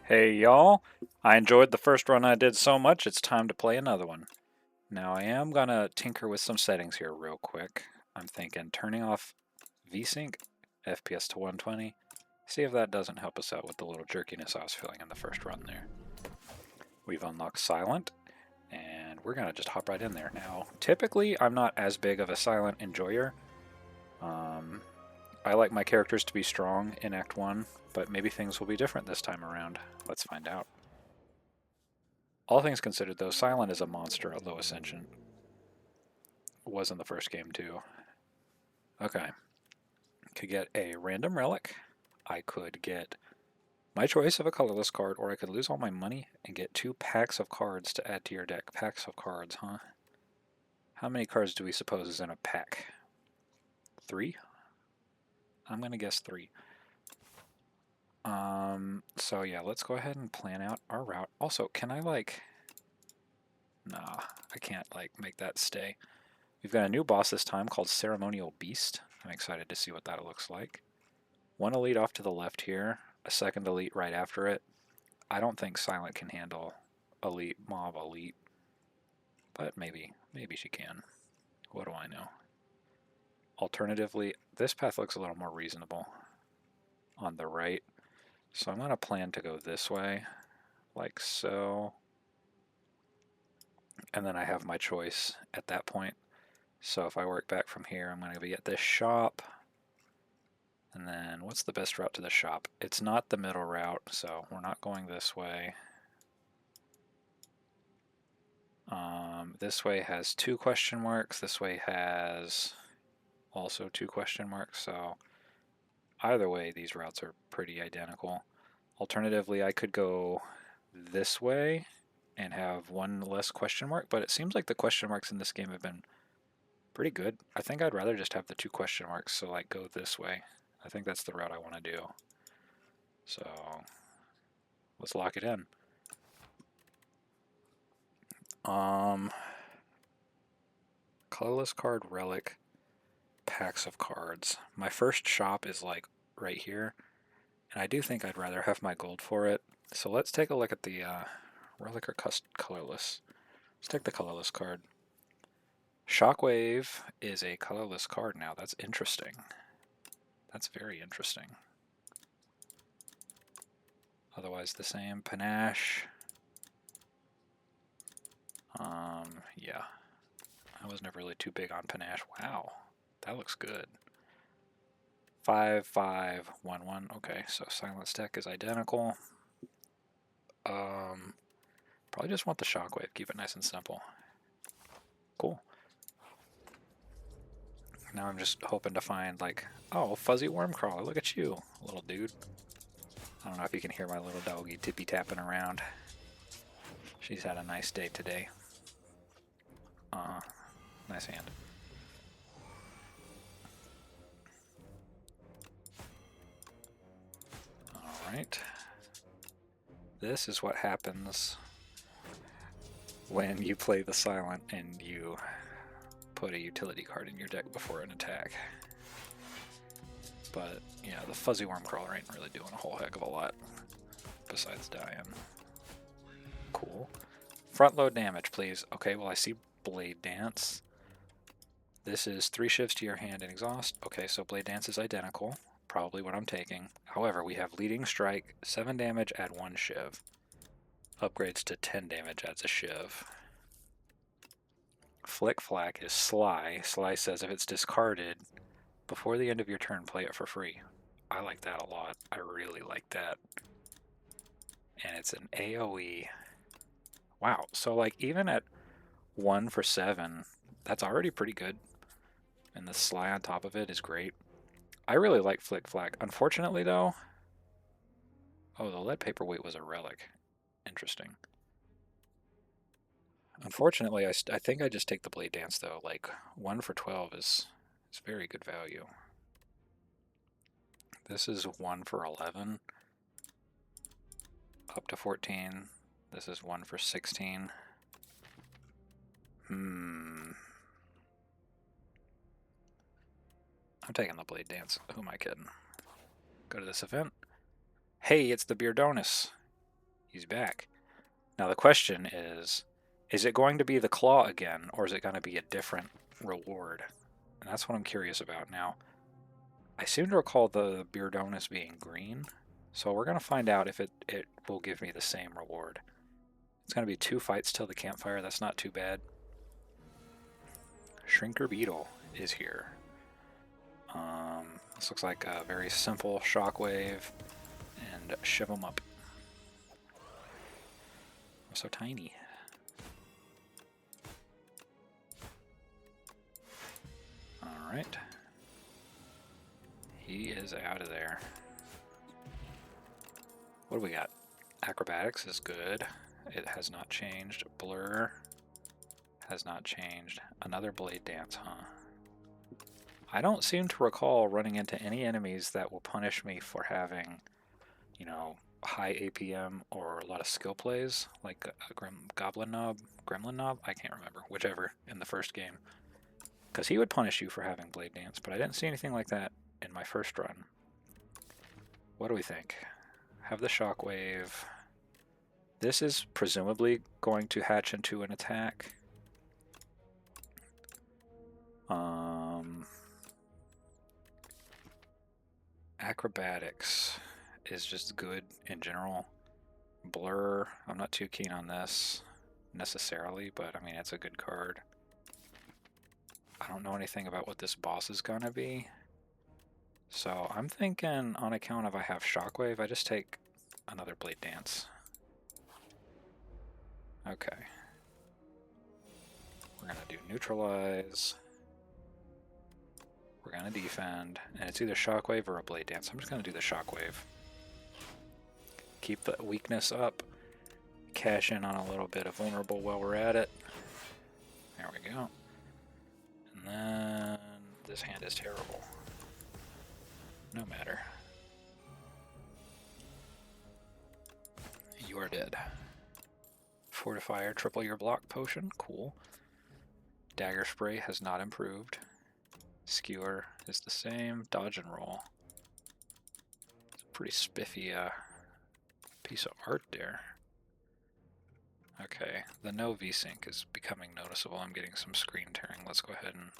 Hey y'all, I enjoyed the first run I did so much, it's time to play another one. Now I am gonna tinker with some settings here real quick. I'm thinking turning off VSync, FPS to 120, see if that doesn't help us out with the little jerkiness I was feeling in the first run there. We've unlocked Silent, and we're gonna just hop right in there. Now, typically I'm not as big of a Silent enjoyer. I like my characters to be strong in Act 1, but maybe things will be different this time around. Let's find out. All things considered, though, Silent is a monster at low ascension. Was in the first game, too. Okay. Could get a random relic. I could get my choice of a colorless card, or I could lose all my money and get 2 packs of cards to add to your deck. Packs of cards, huh? How many cards do we suppose is in a pack? 3? I'm going to guess 3. So yeah, let's go ahead and plan out our route. Also, can I Nah, I can't make that stay. We've got a new boss this time called Ceremonial Beast. I'm excited to see what that looks like. One elite off to the left here, a second elite right after it. I don't think Silent can handle elite, mob elite, but maybe she can. What do I know? Alternatively, this path looks a little more reasonable on the right. So I'm going to plan to go this way, like so. And then I have my choice at that point. So if I work back from here, I'm going to be at this shop. And then what's the best route to the shop? It's not the middle route, so we're not going this way. This way has 2 question marks. This way has also 2 question marks. So either way, these routes are pretty identical. Alternatively, I could go this way and have 1 less question mark, but it seems like the question marks in this game have been pretty good. I think I'd rather just have the 2 question marks, so like go this way. I think that's the route I want to do. So let's lock it in. Colorless card relic, packs of cards. My first shop is like right here, and I do think I'd rather have my gold for it. So let's take a look at the relic or colorless. Let's take the colorless card. Shockwave is a colorless card now. That's interesting. That's very interesting. Otherwise the same. Panache. Yeah. I was never really too big on Panache. Wow, that looks good. 5, 5, 1, 1. Okay, so Silent deck is identical. Probably just want the Shockwave. Keep it nice and simple. Cool. Now I'm just hoping to find oh, Fuzzy Wormcrawler. Look at you, little dude. I don't know if you can hear my little doggy tippy tapping around. She's had a nice day today. Nice hand. Alright. This is what happens when you play the Silent and you put a utility card in your deck before an attack. But yeah, the Fuzzy Wormcrawler ain't really doing a whole heck of a lot besides dying. Cool. Front load damage, please. Okay, well I see Blade Dance. This is 3 shivs to your hand and exhaust. Okay, so Blade Dance is identical. Probably what I'm taking. However, we have Leading Strike, 7 damage, add 1 shiv. Upgrades to 10 damage, adds a shiv. Flick Flack is Sly. Sly says if it's discarded, before the end of your turn, play it for free. I like that a lot. I really like that. And it's an AoE. Wow, so even at 1 for 7, that's already pretty good. And the Sly on top of it is great. I really like Flick Flack. Unfortunately, though... Oh, the lead paperweight was a relic. Interesting. Unfortunately, I think I just take the Blade Dance, though. 1 for 12 is very good value. This is 1 for 11. Up to 14. This is 1 for 16. I'm taking the Blade Dance. Who am I kidding? Go to this event. Hey, it's the Beardonus. He's back. Now the question is it going to be the claw again, or is it going to be a different reward? And that's what I'm curious about now. I seem to recall the Beardonus being green, so we're going to find out if it will give me the same reward. It's going to be 2 fights till the campfire. That's not too bad. Shrinker Beetle is here. This looks like a very simple shockwave, and shove them up. I'm so tiny. Alright. He is out of there. What do we got? Acrobatics is good. It has not changed. Blur has not changed. Another blade dance, huh? I don't seem to recall running into any enemies that will punish me for having, you know, high APM or a lot of skill plays, like a Gremlin Knob, I can't remember, whichever, in the first game. Because he would punish you for having blade dance, but I didn't see anything like that in my first run. What do we think? Have the shockwave. This is presumably going to hatch into an attack. Acrobatics is just good in general. Blur, I'm not too keen on this necessarily, but I mean, it's a good card. I don't know anything about what this boss is gonna be. So I'm thinking on account of I have Shockwave, I just take another Blade Dance. Okay. We're gonna do Neutralize. We're gonna defend, and it's either Shockwave or a Blade Dance. I'm just gonna do the Shockwave. Keep the weakness up. Cash in on a little bit of vulnerable while we're at it. There we go. And then this hand is terrible. No matter. You are dead. Fortifier, triple your block potion. Cool. Dagger spray has not improved. Skewer is the same. Dodge and roll. It's a pretty spiffy piece of art there. Okay, the no VSync is becoming noticeable. I'm getting some screen tearing. Let's go ahead and...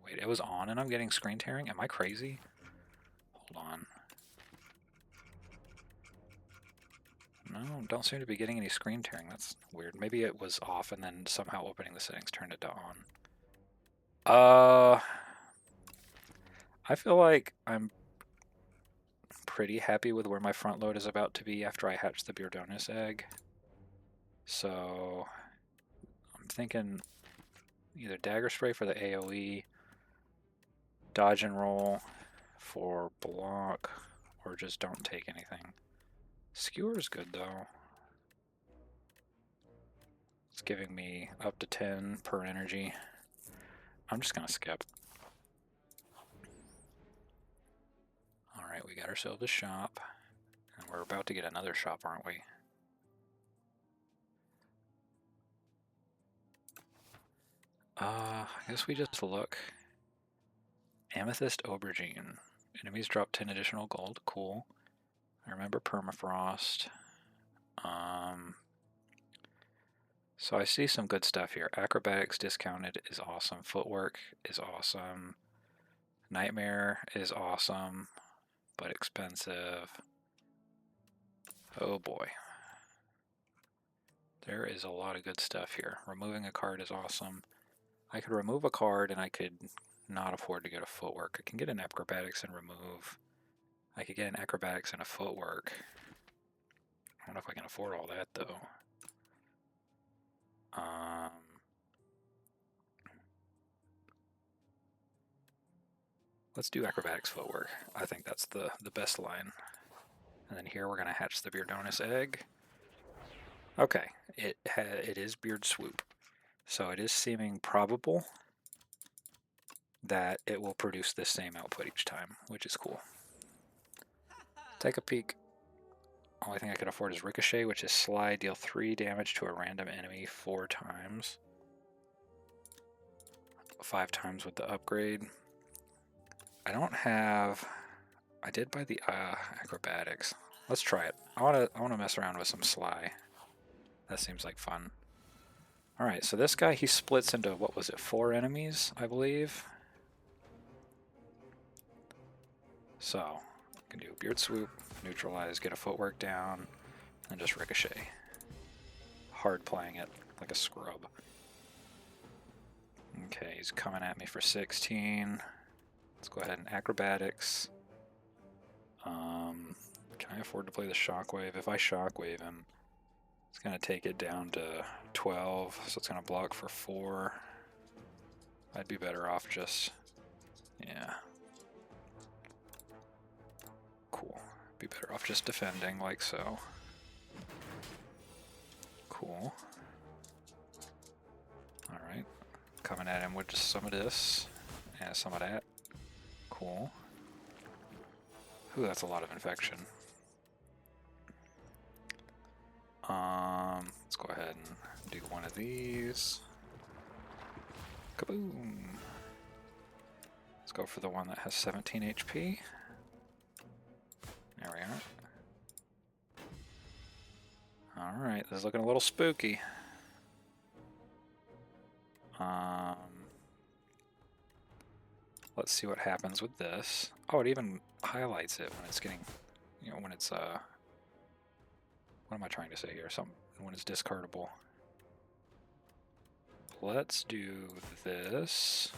Wait, it was on and I'm getting screen tearing? Am I crazy? Hold on. No, don't seem to be getting any screen tearing. That's weird. Maybe it was off and then somehow opening the settings turned it to on. I feel like I'm pretty happy with where my front load is about to be after I hatch the Beardonus egg. So I'm thinking either Dagger Spray for the AoE, Dodge and Roll for block, or just don't take anything. Skewer's good though. It's giving me up to 10 per energy. I'm just gonna skip. Alright, we got ourselves a shop. And we're about to get another shop, aren't we? I guess we just look. Amethyst Aubergine. Enemies drop 10 additional gold. Cool. I remember Permafrost. So I see some good stuff here. Acrobatics discounted is awesome. Footwork is awesome. Nightmare is awesome, but expensive. Oh boy. There is a lot of good stuff here. Removing a card is awesome. I could remove a card and I could not afford to get a footwork. I can get an acrobatics and remove. I could get an acrobatics and a footwork. I don't know if I can afford all that though. Let's do acrobatics footwork. I think that's the best line. And then here we're going to hatch the Beardonus egg. Okay, it is Beard Swoop. So it is seeming probable that it will produce the same output each time, which is cool. Take a peek. Only thing I can afford is Ricochet, which is slide, deal 3 damage to a random enemy 4 times. 5 times with the upgrade. I don't have... I did buy the acrobatics. Let's try it. I wanna mess around with some Sly. That seems like fun. Alright, so this guy, he splits into, what was it, 4 enemies, I believe? So, I can do Beard Swoop, neutralize, get a footwork down, and just ricochet. Hard playing it like a scrub. Okay, he's coming at me for 16. Let's go ahead and acrobatics. Can I afford to play the shockwave? If I shockwave him, it's going to take it down to 12, so it's going to block for 4. I'd be better off just, yeah. Cool. Be better off just defending like so. Cool. Alright. Coming at him with just some of this and some of that. Cool. Ooh, that's a lot of infection. Let's go ahead and do one of these. Kaboom! Let's go for the one that has 17 HP. There we are. Alright, this is looking a little spooky. Let's see what happens with this. Oh, it even highlights it when it's getting, you know, when it's, what am I trying to say here? When it's discardable. Let's do this.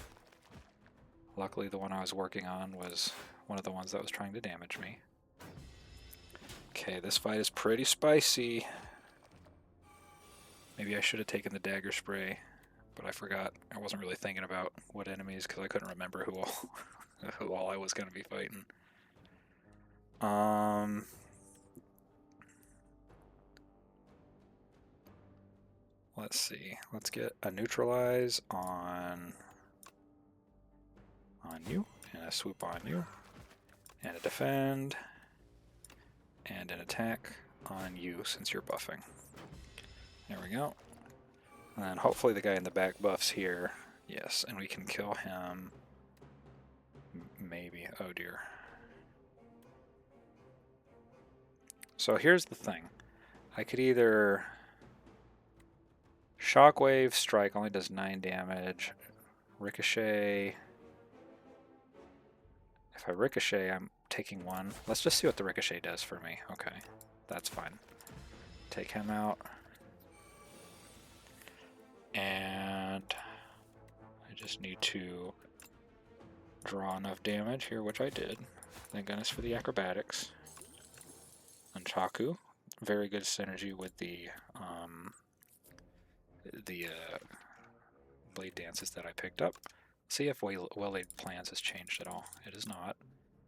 Luckily, the one I was working on was one of the ones that was trying to damage me. Okay, this fight is pretty spicy. Maybe I should have taken the dagger spray, but I forgot. I wasn't really thinking about what enemies because I couldn't remember who all I was going to be fighting. Let's see. Let's get a neutralize on you, and a swoop on you, and a defend, and an attack on you since you're buffing. There we go. And then hopefully the guy in the back buffs here. Yes, and we can kill him. Maybe. Oh dear. So here's the thing. I could either Shockwave, strike only does 9 damage. Ricochet. If I ricochet, I'm taking 1. Let's just see what the ricochet does for me. Okay, that's fine. Take him out. And I just need to draw enough damage here, which I did. Thank goodness for the acrobatics. Nunchaku, very good synergy with the blade dances that I picked up. See if well-laid plans has changed at all. It is not.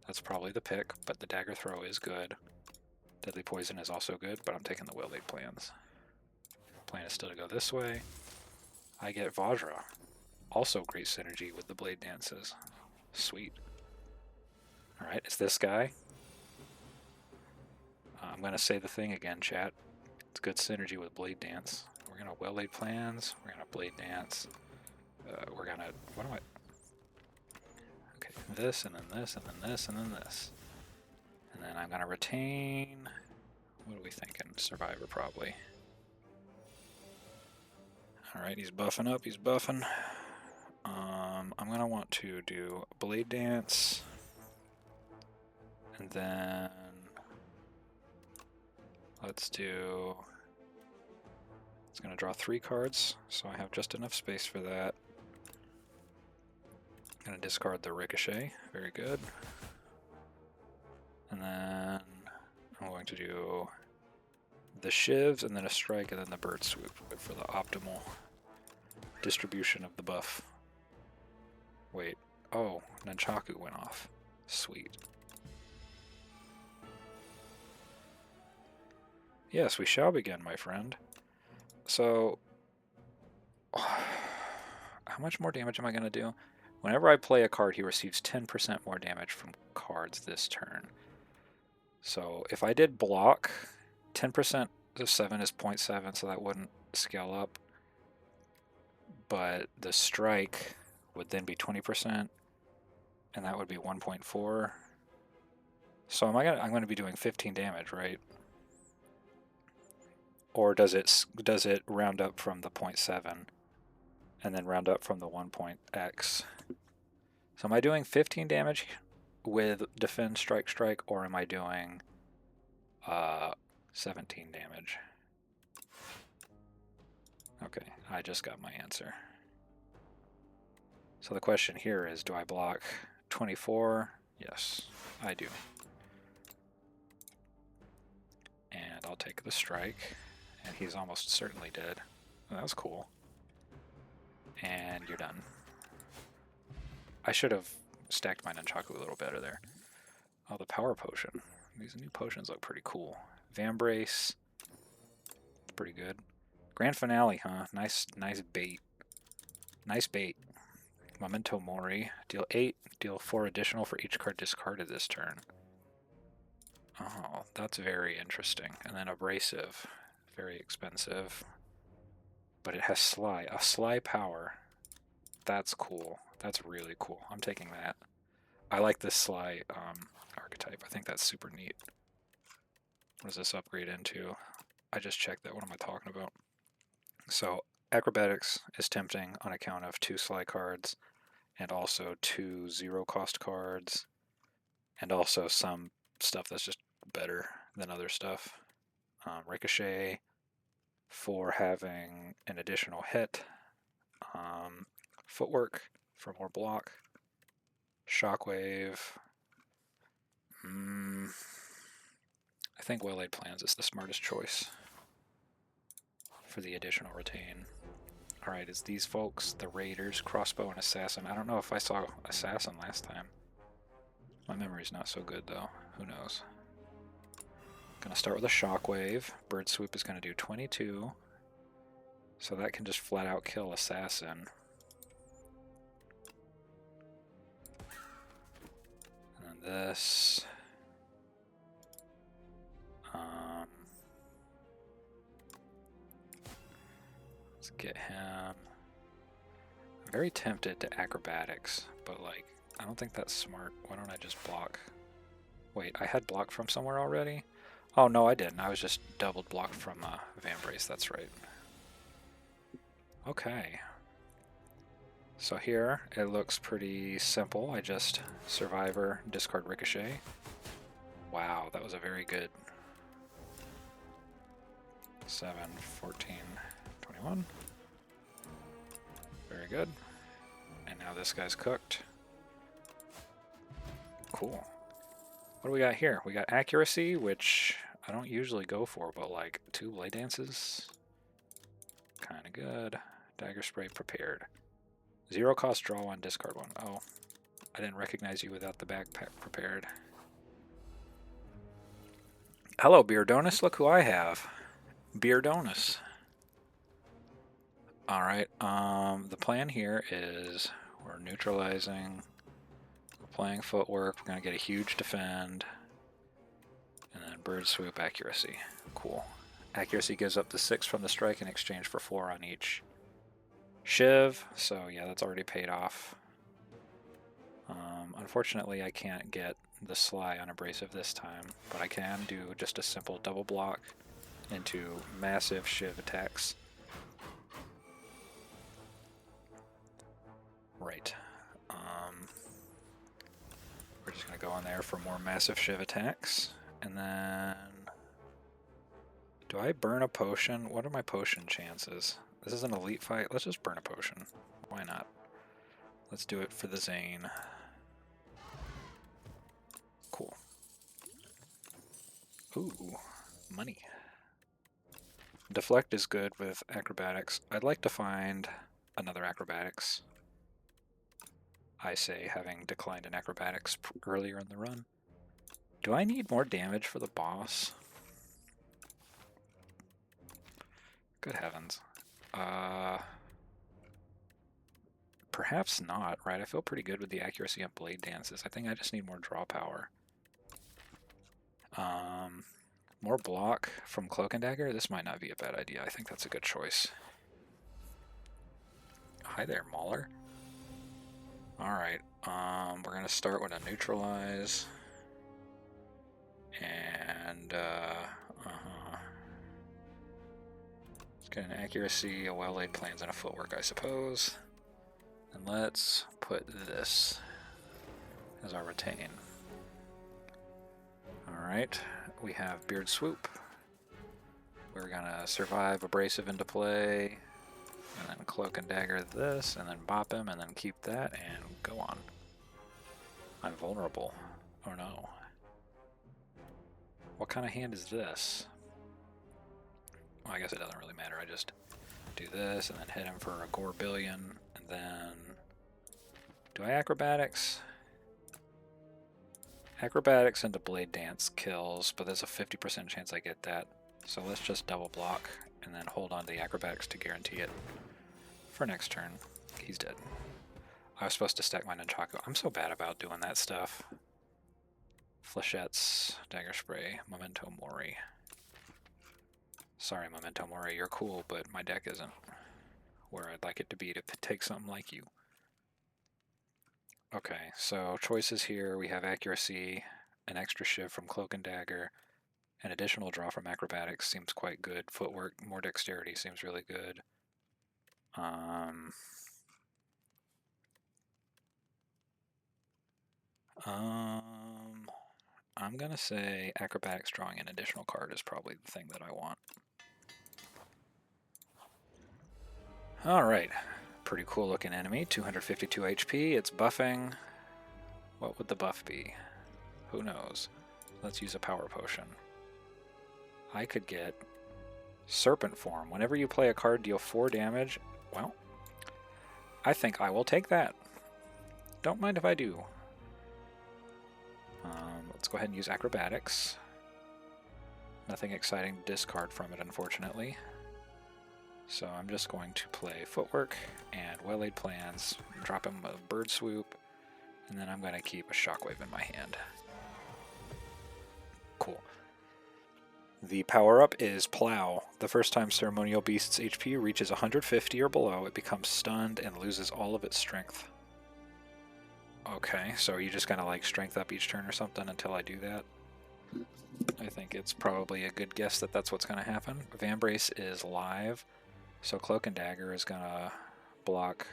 That's probably the pick, but the dagger throw is good. Deadly poison is also good, but I'm taking the well-laid plans. Plan is still to go this way. I get Vajra. Also great synergy with the blade dances. Sweet. Alright, it's this guy. I'm going to say the thing again, chat. It's good synergy with blade dance. We're going to well-laid plans. We're going to blade dance. We're going to... What do I... Okay, this, and then this, and then this, and then this. And then I'm going to retain... What are we thinking? Survivor, probably. Alright, he's buffing up, he's buffing. I'm going to want to do blade dance. And then... Let's do... It's going to draw 3 cards, so I have just enough space for that. I'm going to discard the Ricochet, very good. And then I'm going to do the Shivs, and then a Strike, and then the Bird Swoop, but for the optimal distribution of the buff. Wait, oh, Nunchaku went off. Sweet. Yes, we shall begin, my friend. So, how much more damage am I going to do? Whenever I play a card, he receives 10% more damage from cards this turn. So, if I did block, 10% of 7 is 0.7, so that wouldn't scale up. But the strike would then be 20%, and that would be 1.4. So I'm gonna be doing 15 damage, right? Or does it round up from the 0.7 and then round up from the 1.x? So am I doing 15 damage with defend, strike, strike, or am I doing 17 damage? Okay, I just got my answer. So the question here is, do I block 24? Yes, I do. And I'll take the strike, and he's almost certainly dead. Oh, that was cool. And you're done. I should have stacked my nunchaku a little better there. Oh, the power potion. These new potions look pretty cool. Vambrace. It's pretty good. Grand finale, huh? Nice bait. Nice bait. Memento Mori. Deal 8, deal 4 additional for each card discarded this turn. Oh, that's very interesting. And then Abrasive. Very expensive. But it has Sly. A Sly power. That's cool. That's really cool. I'm taking that. I like this Sly archetype. I think that's super neat. What does this upgrade into? I just checked that. What am I talking about? So Acrobatics is tempting on account of 2 Sly cards and also 2 0-cost cards and also some stuff that's just better than other stuff. Ricochet for having an additional hit. Footwork for more block. Shockwave. I think Well-Laid Plans is the smartest choice for the additional retain. Alright, it's these folks, the Raiders, Crossbow, and Assassin. I don't know if I saw Assassin last time. My memory's not so good, though. Who knows? Gonna start with a Shockwave. Bird Swoop is gonna do 22. So that can just flat out kill Assassin. And then this. Let's get him. I'm very tempted to Acrobatics, but like, I don't think that's smart. Why don't I just block? Wait, I had block from somewhere already? Oh, no, I didn't. I was just doubled blocked from Vambrace, that's right. Okay. So here, it looks pretty simple. I just Survivor, discard Ricochet. Wow, that was a very good 7, 14, 21. Very good. And now this guy's cooked. Cool. What do we got here? We got Accuracy, which I don't usually go for, but like 2 Blade Dances. Kind of good. Dagger Spray prepared. 0-cost, draw 1, discard 1. Oh, I didn't recognize you without the backpack prepared. Hello, Beardonis. Look who I have. Beardonis. Alright, the plan here is we're neutralizing, we're playing Footwork, we're going to get a huge defend, and then Bird Swoop Accuracy. Cool. Accuracy gives up the 6 from the strike in exchange for 4 on each Shiv, so yeah, that's already paid off. Unfortunately, I can't get the Sly on Abrasive this time, but I can do just a simple double block into massive Shiv attacks. Right. We're just going to go in there for more massive Shiv attacks. And then... do I burn a potion? What are my potion chances? This is an elite fight. Let's just burn a potion. Why not? Let's do it for the Zane. Cool. Ooh, money. Deflect is good with Acrobatics. I'd like to find another Acrobatics. I say, having declined in Acrobatics earlier in the run. Do I need more damage for the boss? Good heavens. Perhaps not, right? I feel pretty good with the accuracy of Blade Dances. I think I just need more draw power. More block from Cloak and Dagger? This might not be a bad idea. I think that's a good choice. Hi there, Mauler. Alright, we're going to start with a Neutralize. And, let's get an accuracy, a well-laid plans, and a footwork, I suppose. And let's put this as our retain. Alright, we have Beard Swoop. We're gonna survive Abrasive into play, and then Cloak and Dagger this, and then bop him, and then keep that, and go on. I'm vulnerable. Oh no. What kind of hand is this? Well, I guess it doesn't really matter. I just do this, and then hit him for a Gore Billion, and then... Do I acrobatics? Acrobatics into Blade Dance kills, but there's a 50% chance I get that. So let's just double block, and then hold on to the acrobatics to guarantee it. For next turn, he's dead. I was supposed to stack my Nunchaku. I'm so bad about doing that stuff. Flechettes, Dagger Spray, Memento Mori. Sorry, Memento Mori, you're cool, but my deck isn't where I'd like it to be to take something like you. Okay, so choices here. We have accuracy, an extra shift from Cloak and Dagger, an additional draw from acrobatics seems quite good. Footwork, more dexterity seems really good. I'm gonna say acrobatics drawing an additional card is probably the thing that I want. Alright, pretty cool looking enemy, 252 HP, it's buffing. What would the buff be? Who knows? Let's use a power potion. I could get Serpent Form. Whenever you play a card, deal 4 damage. Well, I think I will take that. Don't mind if I do. Let's go ahead and use acrobatics. Nothing exciting to discard from it, unfortunately. So I'm just going to play Footwork and Well-Laid Plans, drop him a Bird Swoop, and then I'm going to keep a Shockwave in my hand. Cool. The power-up is Plow. The first time Ceremonial Beast's HP reaches 150 or below, it becomes stunned and loses all of its strength. Okay, so are you just gonna like strength up each turn or something until I do that? I think it's probably a good guess that that's what's gonna happen. Vambrace is live, so Cloak and Dagger is gonna block,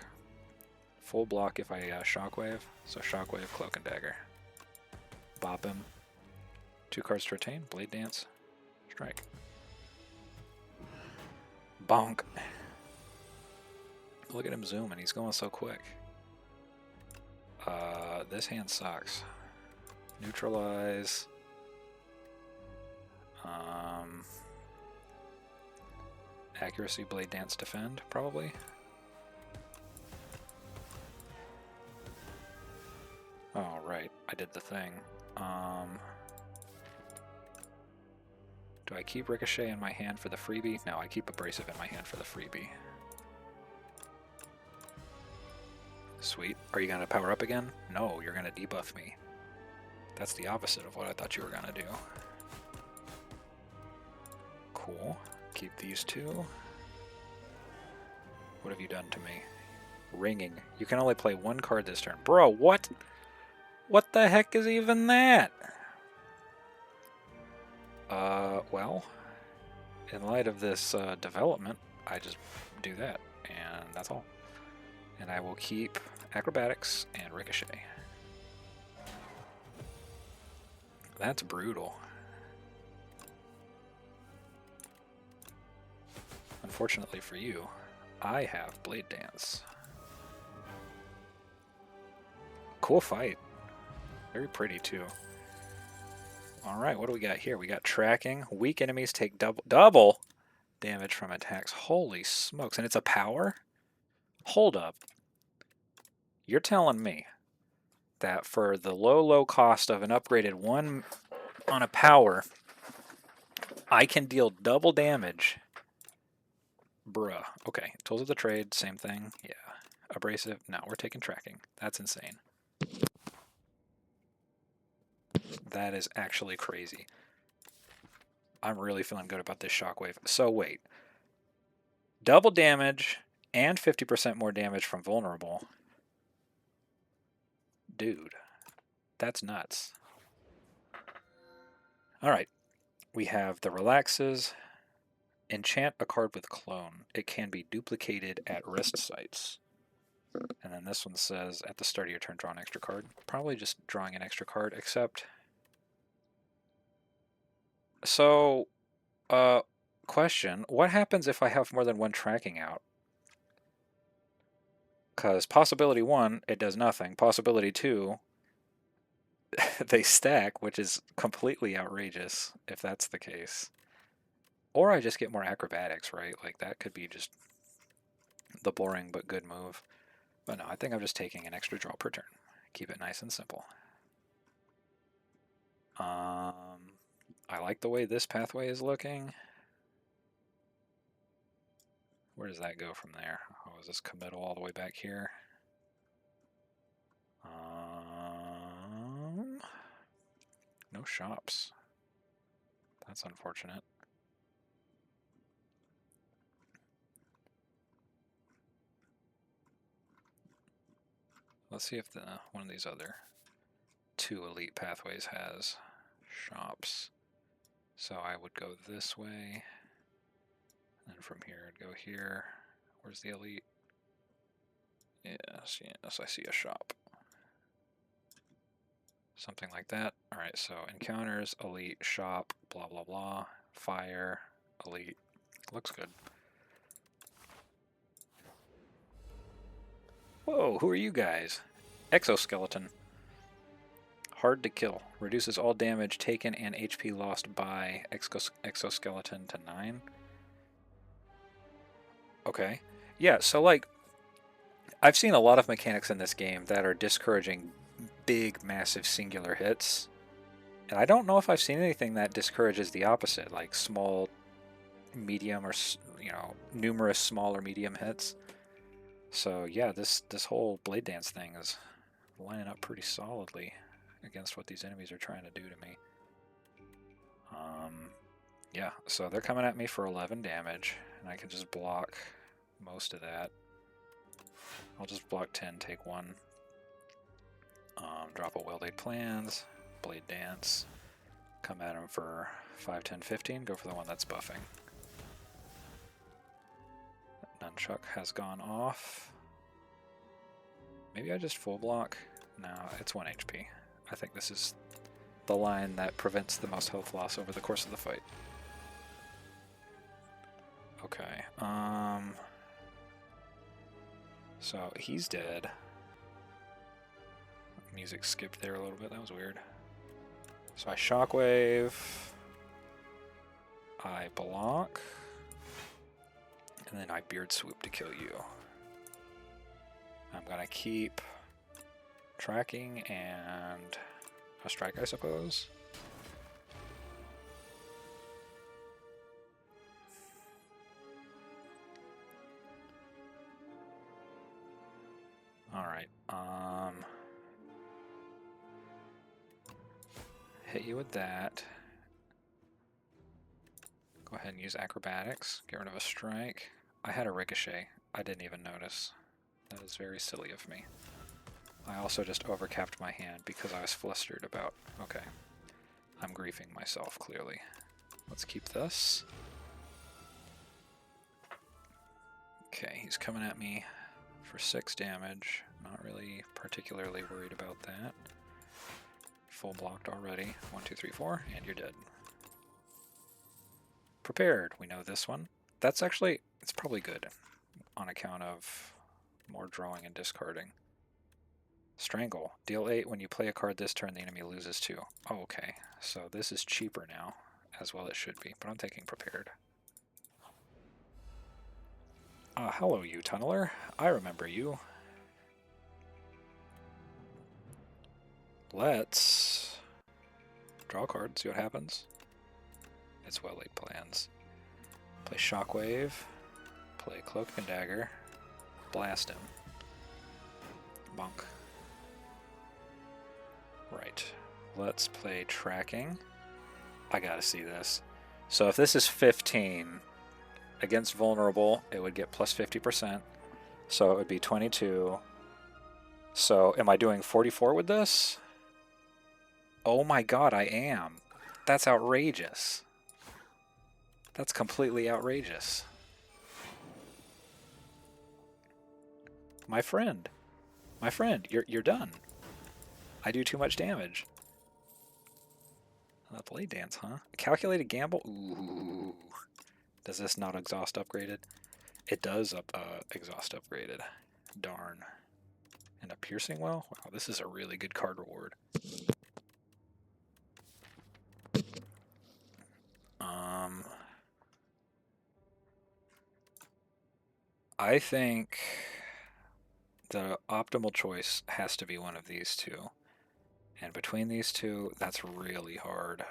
full block if I Shockwave. So Shockwave, Cloak and Dagger. Bop him. 2 cards to retain, Blade Dance, strike. Bonk. Look at him zooming, he's going so quick. This hand sucks. Neutralize. Accuracy, Blade Dance, Defend, probably. Oh, right. I did the thing. Do I keep Ricochet in my hand for the freebie? No, I keep Abrasive in my hand for the freebie. Sweet. Are you going to power up again? No, you're going to debuff me. That's the opposite of what I thought you were going to do. Cool. Keep these 2. What have you done to me? Ringing. You can only play 1 card this turn. Bro, what? What the heck is even that? Well, in light of this development, I just do that, and that's all. And I will keep Acrobatics and Ricochet. That's brutal. Unfortunately for you, I have Blade Dance. Cool fight. Very pretty too. Alright, what do we got here? We got tracking. Weak enemies take double damage from attacks. Holy smokes. And it's a power? Hold up. You're telling me that for the low cost of an upgraded 1 on a power, I can deal double damage? Bruh. Okay, Tools of the Trade, same thing. Yeah. Abrasive. No, we're taking tracking. That's insane. That is actually crazy. I'm really feeling good about this Shockwave. So wait. Double damage and 50% more damage from vulnerable. Dude, that's nuts. Alright, we have the relaxes. Enchant a card with clone. It can be duplicated at rest sites. And then this one says, at the start of your turn, draw an extra card. Probably just drawing an extra card, except... So, question. What happens if I have more than one tracking out? Because possibility 1, it does nothing. Possibility 2, they stack, which is completely outrageous if that's the case. Or I just get more acrobatics, right? Like, that could be just the boring but good move. But no, I think I'm just taking an extra draw per turn. Keep it nice and simple. I like the way this pathway is looking. Where does that go from there? Oh, is this committal all the way back here? No shops. That's unfortunate. Let's see if one of these other 2 elite pathways has shops. So I would go this way, and from here I'd go here. Where's the elite? Yes, I see a shop. Something like that. Alright, so encounters, elite, shop, blah blah blah, fire, elite. Looks good. Whoa, who are you guys? Exoskeleton. Hard to kill. Reduces all damage taken and HP lost by exoskeleton to 9. Okay. Yeah, so like, I've seen a lot of mechanics in this game that are discouraging big, massive singular hits. And I don't know if I've seen anything that discourages the opposite, like small, medium, or, numerous small or medium hits. So yeah, this whole Blade Dance thing is lining up pretty solidly against what these enemies are trying to do to me. Yeah, so they're coming at me for 11 damage, and I can just block most of that. I'll just block 10, take 1. Drop a Well-Laid Plans, Blade Dance, come at him for 5, 10, 15, go for the one that's buffing. Nunchuck has gone off. Maybe I just full block? No, it's 1 HP. I think this is the line that prevents the most health loss over the course of the fight. Okay, so he's dead. Music skipped there a little bit, that was weird. So I Shockwave, I block, and then I Beard Swoop to kill you. I'm gonna keep tracking and a strike, I suppose. Alright, hit you with that. Go ahead and use acrobatics, get rid of a strike. I had a ricochet, I didn't even notice. That is very silly of me. I also just overcapped my hand because I was flustered about... Okay. I'm griefing myself, clearly. Let's keep this. Okay, he's coming at me for 6 damage. Not really particularly worried about that. Full blocked already. 1, 2, 3, 4, and you're dead. Prepared. We know this one. That's actually... It's probably good on account of more drawing and discarding. Strangle. Deal 8. When you play a card this turn, the enemy loses 2. Oh, okay. So this is cheaper now, as well it should be, but I'm taking Prepared. Hello, you tunneler. I remember you. Let's draw a card, see what happens. It's Well-Laid Plans. Play Shockwave. Play Cloak and Dagger. Blast him. Bonk. Right. Let's play Tracking. I gotta see this. So if this is 15 against Vulnerable, it would get plus 50%. So it would be 22. So am I doing 44 with this? Oh my god, I am. That's outrageous. That's completely outrageous. My friend, you're done. I do too much damage. Blade Dance, huh? Calculated Gamble? Ooh. Does this not exhaust upgraded? It does exhaust upgraded. Darn. And a Piercing Well? Wow, this is a really good card reward. I think the optimal choice has to be one of these two. And between these two, that's really hard.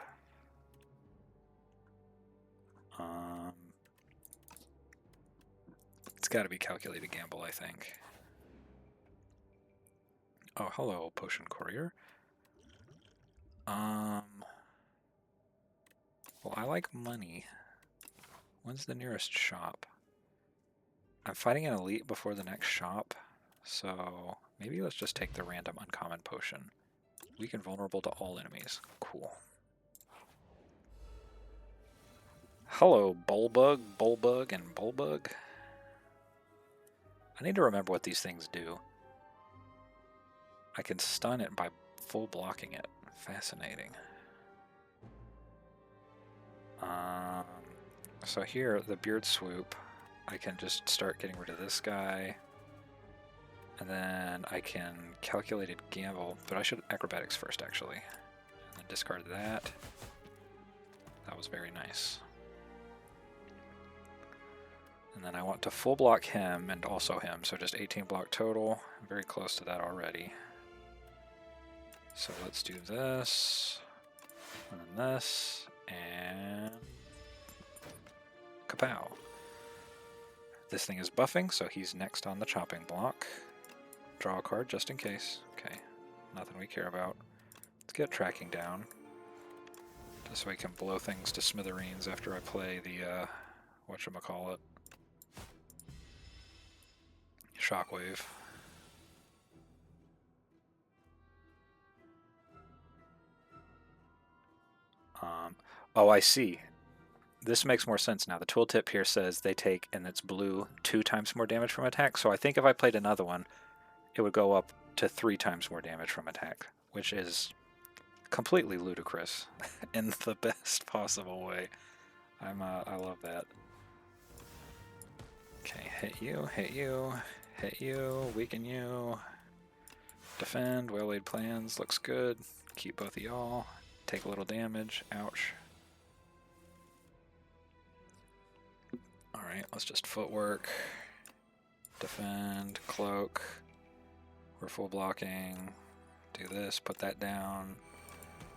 It's got to be Calculated Gamble, I think. Oh, hello, Potion Courier. Well, I like money. When's the nearest shop? I'm fighting an elite before the next shop, so maybe let's just take the random uncommon potion. Weaken vulnerable to all enemies. Cool. Hello, Bullbug, and Bullbug. I need to remember what these things do. I can stun it by full blocking it. Fascinating. So here, the Beard Swoop, I can just start getting rid of this guy. And then I can Calculated Gamble, but I should Acrobatics first, actually. And then discard that. That was very nice. And then I want to full block him and also him, so just 18 block total. I'm very close to that already. So let's do this, and then this, and kapow. This thing is buffing, so he's next on the chopping block. Draw a card just in case. Okay, nothing we care about. Let's get tracking down, just so we can blow things to smithereens after I play the, whatchamacallit, Shockwave. Oh, I see. This makes more sense now. The tooltip here says they take, and it's blue, 2 times more damage from attack. So I think if I played another one, it would go up to 3 times more damage from attack, which is completely ludicrous in the best possible way. I love that. Okay, hit you, hit you, hit you, weaken you, defend, well-laid plans, looks good. Keep both of y'all, take a little damage, ouch. Alright, let's just footwork, defend, cloak, we're full blocking, do this, put that down,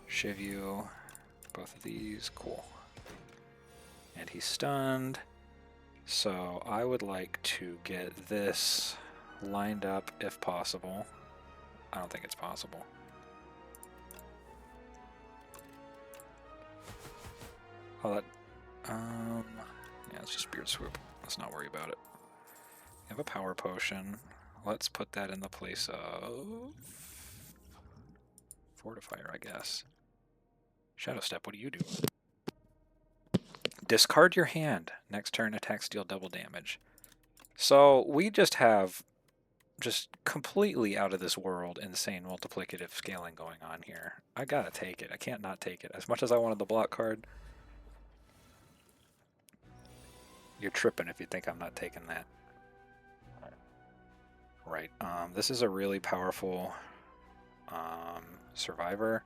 shiv you, both of these, cool. And he's stunned, so I would like to get this lined up if possible. I don't think it's possible. Oh, that, yeah, it's just Beard Swoop. Let's not worry about it. We have a power potion. Let's put that in the place of Fortifier, I guess. Shadow Step, what do you do? Discard your hand. Next turn, attacks deal double damage. So we just have just completely out of this world insane multiplicative scaling going on here. I gotta take it. I can't not take it. As much as I wanted the block card, you're tripping if you think I'm not taking that. Right. This is a really powerful Survivor.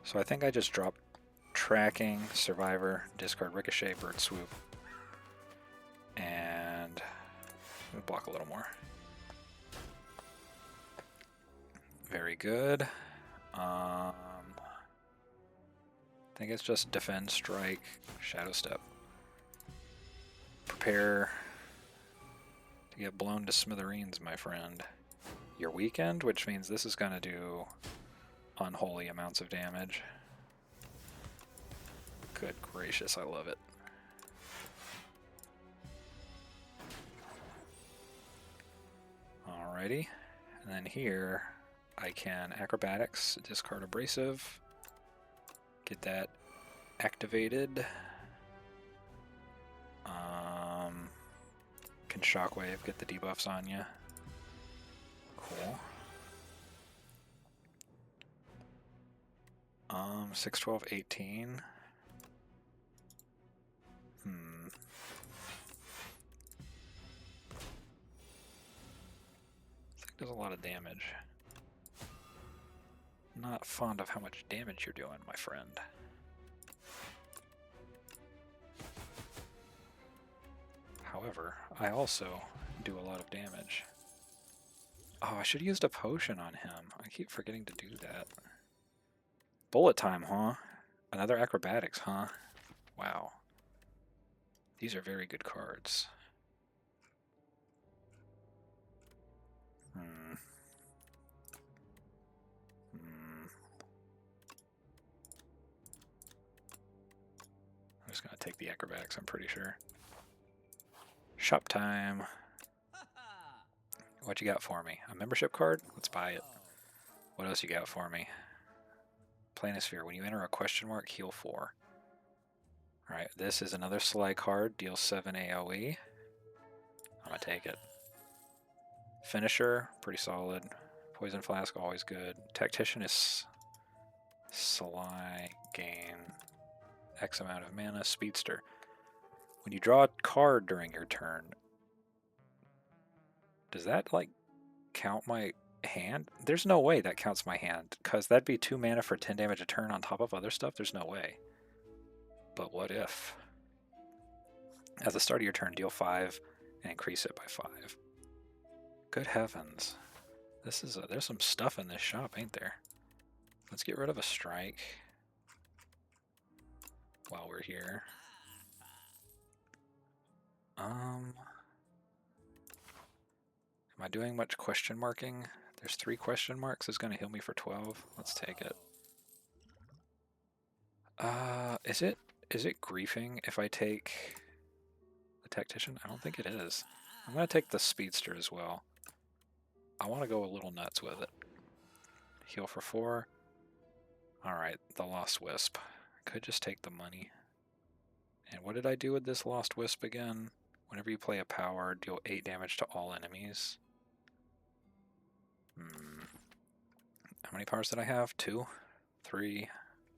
So I think I just drop Tracking, Survivor, discard Ricochet, Bird Swoop, and block a little more. Very good. I think it's just Defend, Strike, Shadow Step. Prepare to get blown to smithereens, my friend. You're weakened, which means this is going to do unholy amounts of damage. Good gracious, I love it. Alrighty, and then here I can Acrobatics, discard Abrasive, get that activated. Can Shockwave get the debuffs on you? Cool. 6, 12, 18. Does a lot of damage. Not fond of how much damage you're doing, my friend. However, I also do a lot of damage. Oh, I should have used a potion on him. I keep forgetting to do that. Bullet time, huh? Another acrobatics, huh? Wow. These are very good cards. I'm just going to take the acrobatics, I'm pretty sure. Shop time. What you got for me? A membership card? Let's buy it. What else you got for me? Planisphere. When you enter a question mark, heal 4. Alright, this is another Sly card. Deal 7 AoE. I'm going to take it. Finisher, pretty solid. Poison Flask, always good. Tactician is Sly, gain X amount of mana. Speedster. When you draw a card during your turn, does that, like, count my hand? There's no way that counts my hand, because that'd be 2 mana for 10 damage a turn on top of other stuff. There's no way. But what if? At the start of your turn, deal 5 and increase it by 5. Good heavens. This is there's some stuff in this shop, ain't there? Let's get rid of a strike while we're here. Am I doing much question marking? There's 3 question marks. It's going to heal me for 12. Let's take it. Is it griefing if I take the Tactician? I don't think it is. I'm going to take the Speedster as well. I want to go a little nuts with it. Heal for 4. Alright, the Lost Wisp. Could just take the money. And what did I do with this Lost Wisp again? Whenever you play a power, deal 8 damage to all enemies. How many powers did I have? 2, 3,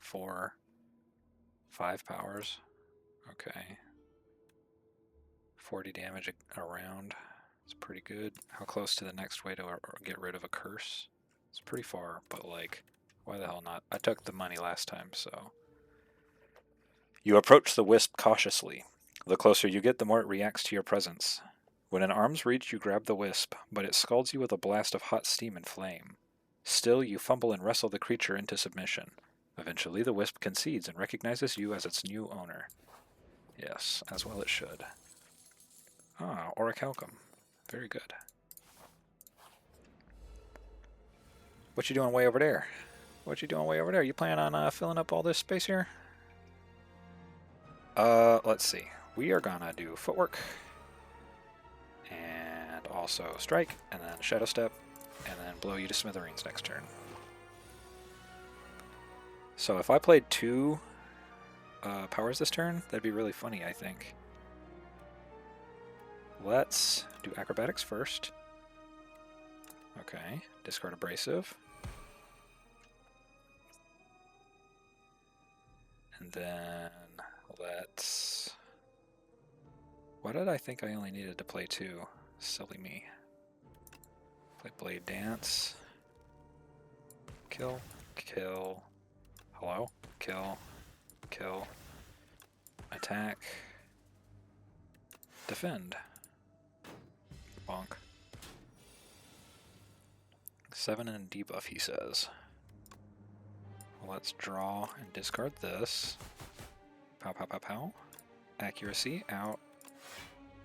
4, 5 powers. Okay. 40 damage a round. It's pretty good. How close to the next way to get rid of a curse? It's pretty far, but like, why the hell not? I took the money last time, so. You approach the wisp cautiously. The closer you get, the more it reacts to your presence. When in arm's reach, you grab the wisp, but it scalds you with a blast of hot steam and flame. Still, you fumble and wrestle the creature into submission. Eventually, the wisp concedes and recognizes you as its new owner. Yes, as well it should. Ah, Orichalcum. Very good. What you doing way over there? What you doing way over there? You plan on filling up all this space here? Let's see. We are gonna do footwork. And also strike, and then shadow step, and then blow you to smithereens next turn. So if I played 2 powers this turn, that'd be really funny, I think. Let's do acrobatics first. Okay, discard abrasive. And then let's... Why did I think I only needed to play 2? Silly me. Play Blade Dance. Kill. Kill. Hello? Kill. Kill. Attack. Defend. Bonk. 7 and debuff, he says. Let's draw and discard this. Pow, pow, pow, pow. Accuracy, out.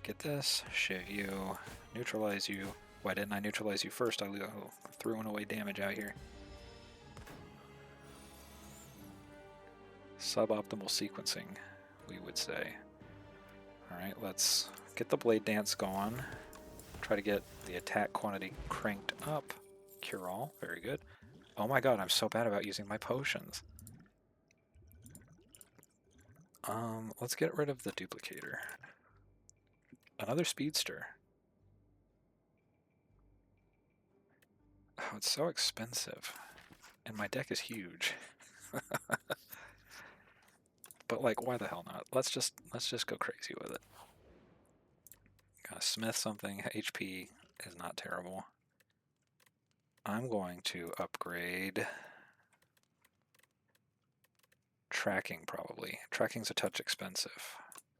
Get this. Shiv you. Neutralize you. Why didn't I neutralize you first? I threw away damage out here. Suboptimal sequencing, we would say. Alright, let's get the Blade Dance going. Try to get the attack quantity cranked up. Cure all, very good. Oh my god, I'm so bad about using my potions. Let's get rid of the duplicator. Another speedster. Oh, it's so expensive. And my deck is huge. But like, why the hell not? Let's just go crazy with it. Gonna smith something. HP is not terrible. I'm going to upgrade tracking probably. Tracking's a touch expensive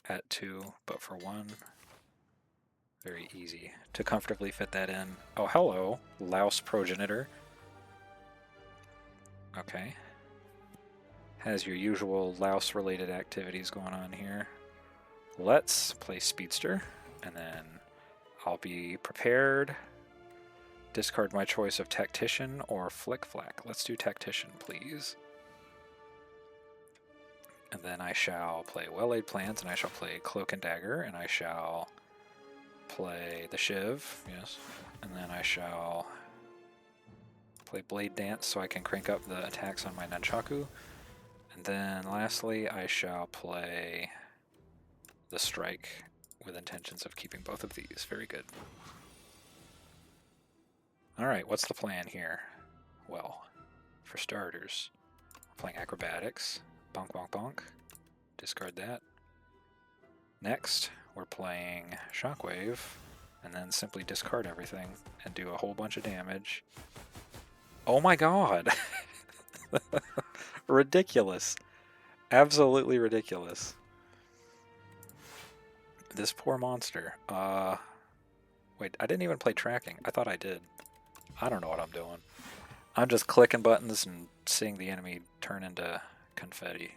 at 2, but for 1, very easy to comfortably fit that in. Oh, hello, Louse Progenitor. Okay. Has your usual Louse-related activities going on here. Let's play Speedster, and then I'll be prepared. Discard my choice of Tactician or Flick Flack. Let's do Tactician, please. And then I shall play Well-Laid Plans, and I shall play Cloak and Dagger, and I shall play the Shiv, yes. And then I shall play Blade Dance so I can crank up the attacks on my Nunchaku. And then lastly, I shall play the Strike with intentions of keeping both of these. Very good. Alright, what's the plan here? Well, for starters, we're playing Acrobatics. Bonk, bonk, bonk. Discard that. Next, we're playing Shockwave, and then simply discard everything and do a whole bunch of damage. Oh my god! Ridiculous. Absolutely ridiculous. This poor monster. Wait, I didn't even play tracking. I thought I did. I don't know what I'm doing. I'm just clicking buttons and seeing the enemy turn into confetti.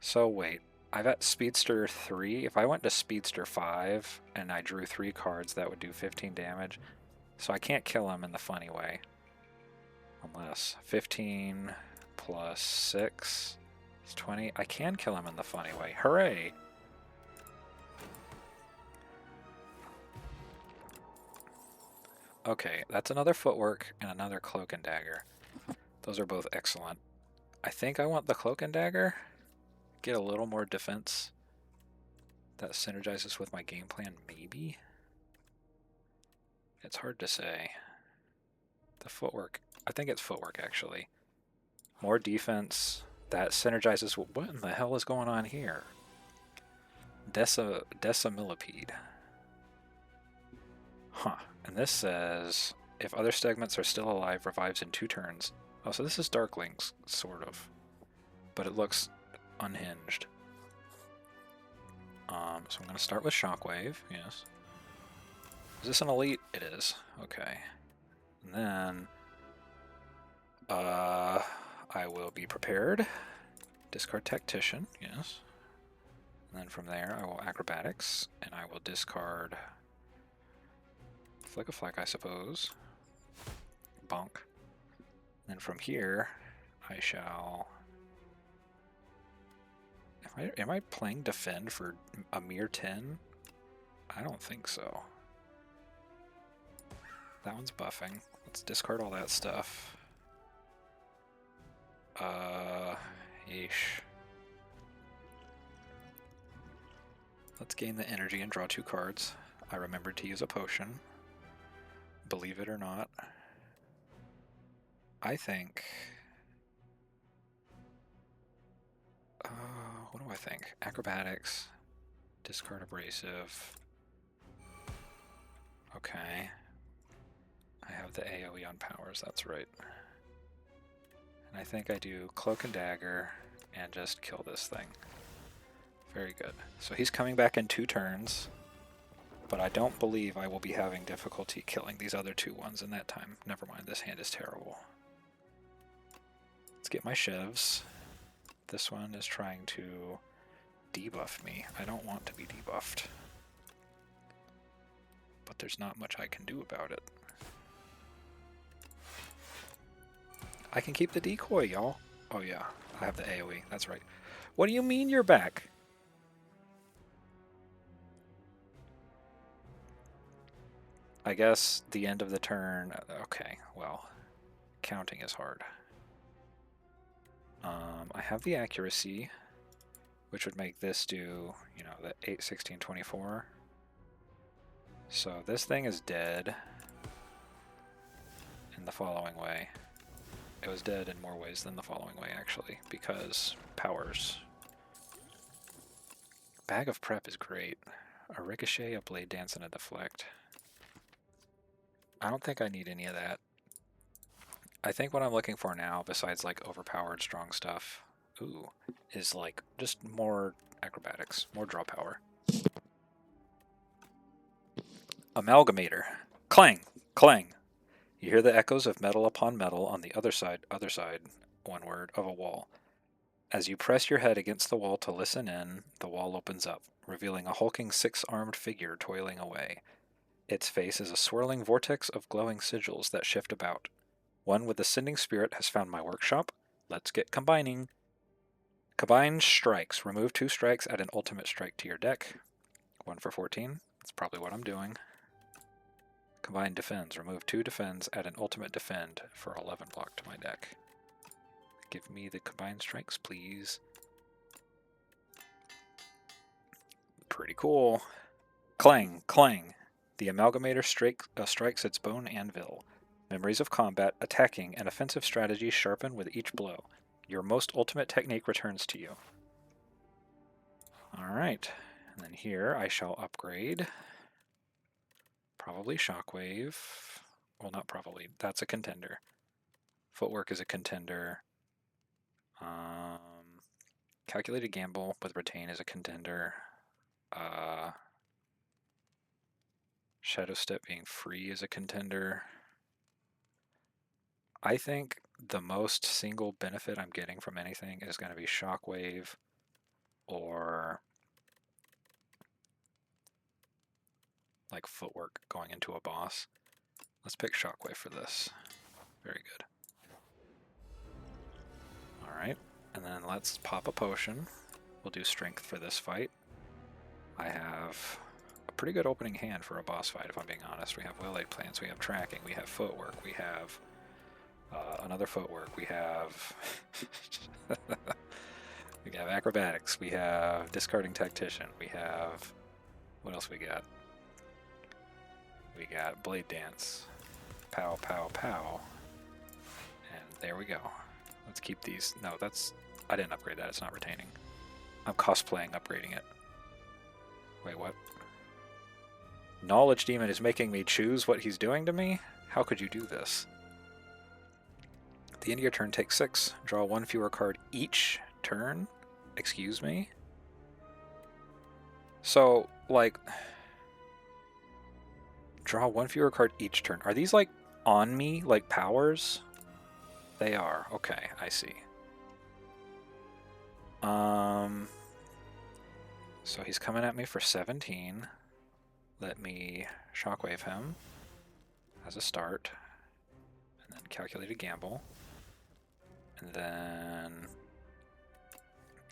So wait, I've at Speedster 3. If I went to Speedster 5 and I drew 3 cards, that would do 15 damage. So I can't kill him in the funny way. Unless 15 plus 6 is 20. I can kill him in the funny way. Hooray! Okay, that's another Footwork and another Cloak and Dagger. Those are both excellent. I think I want the Cloak and Dagger. Get a little more defense. That synergizes with my game plan, maybe? It's hard to say. The Footwork, I think it's Footwork actually. More defense, that synergizes with, what in the hell is going on here? Decimillipede. Huh, and this says, if other segments are still alive, revives in 2 turns. Oh, so this is Darklings, sort of. But it looks unhinged. So I'm going to start with Shockwave, yes. Is this an elite? It is. Okay. And then I will be prepared. Discard Tactician, yes. And then from there I will Acrobatics, and I will discard Flick a Flack, I suppose. Bonk. And then from here I shall... Am I playing Defend for a mere 10? I don't think so. That one's buffing. Let's discard all that stuff. Yeesh. Let's gain the energy and draw 2 cards. I remembered to use a potion. Believe it or not. I think... what do I think? Acrobatics. Discard Abrasive. Okay. I have the AoE on powers, that's right. And I think I do Cloak and Dagger and just kill this thing. Very good. So he's coming back in 2 turns, but I don't believe I will be having difficulty killing these other 2 ones in that time. Never mind, this hand is terrible. Let's get my Shivs. This one is trying to debuff me. I don't want to be debuffed. But there's not much I can do about it. I can keep the decoy, y'all. Oh yeah, I have the AoE, that's right. What do you mean you're back? I guess the end of the turn, okay, well, counting is hard. I have the accuracy, which would make this do, you know, the 8, 16, 24. So this thing is dead in the following way. It was dead in more ways than the following way, actually, because powers. Bag of Prep is great. A Ricochet, a Blade Dance, and a Deflect. I don't think I need any of that. I think what I'm looking for now, besides like overpowered strong stuff, is like just more acrobatics, more draw power. Amalgamator. Clang! Clang! You hear the echoes of metal upon metal on the other side, one word, of a wall. As you press your head against the wall to listen in, the wall opens up, revealing a hulking six-armed figure toiling away. Its face is a swirling vortex of glowing sigils that shift about. One with ascending spirit has found my workshop. Let's get combining. Combine strikes. Remove 2 strikes, add an ultimate strike to your deck. 1 for 14. That's probably what I'm doing. Combine defends. Remove 2 defends, add an ultimate defend for 11 block to my deck. Give me the combined strikes, please. Pretty cool. Clang, clang. The Amalgamator strikes its bone anvil. Memories of combat, attacking, and offensive strategies sharpen with each blow. Your most ultimate technique returns to you. Alright. And then here I shall upgrade. Probably Shockwave. Well, not probably. That's a contender. Footwork is a contender. Calculated Gamble with Retain is a contender. Shadow Step being free is a contender. I think the most single benefit I'm getting from anything is going to be Shockwave or like Footwork going into a boss. Let's pick Shockwave for this. Very good. Alright, and then let's pop a potion. We'll do Strength for this fight. I have a pretty good opening hand for a boss fight, if I'm being honest. We have Well-Laid Plans, we have Tracking, we have Footwork, we have another Footwork, we have we have Acrobatics, we have Discarding Tactician, we have... what else we got? We got Blade Dance. Pow, pow, pow. And there we go. Let's keep these. No, that's... I didn't upgrade that. It's not retaining. I'm cosplaying upgrading it. Wait, what? Knowledge Demon is making me choose what he's doing to me? How could you do this? At the end of your turn, take 6. Draw 1 fewer card each turn? Excuse me? So, like... Draw 1 fewer card each turn. Are these, like, on me? Like, powers? They are. Okay, I see. So he's coming at me for 17. Let me Shockwave him as a start. And then Calculated Gamble. And then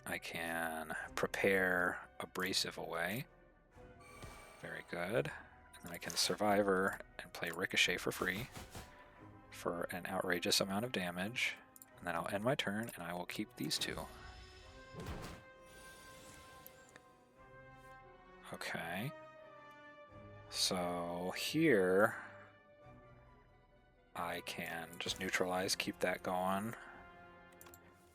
I can prepare Abrasive away. Very good. And then I can Survivor and play Ricochet for free for an outrageous amount of damage. And then I'll end my turn and I will keep these 2. Okay. So here I can just neutralize, keep that going.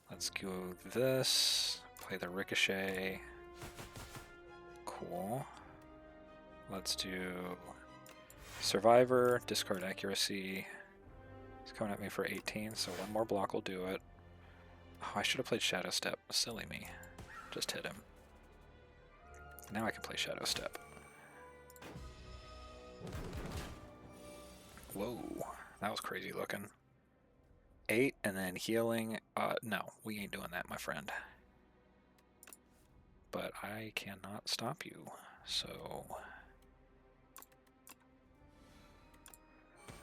Let's go this, play the Ricochet. Cool. Let's do Survivor, discard Accuracy. He's coming at me for 18, so 1 more block will do it. Oh, I should have played Shadow Step. Silly me. Just hit him. Now I can play Shadow Step. Whoa, that was crazy looking. 8 and then healing. No, we ain't doing that, my friend. But I cannot stop you, so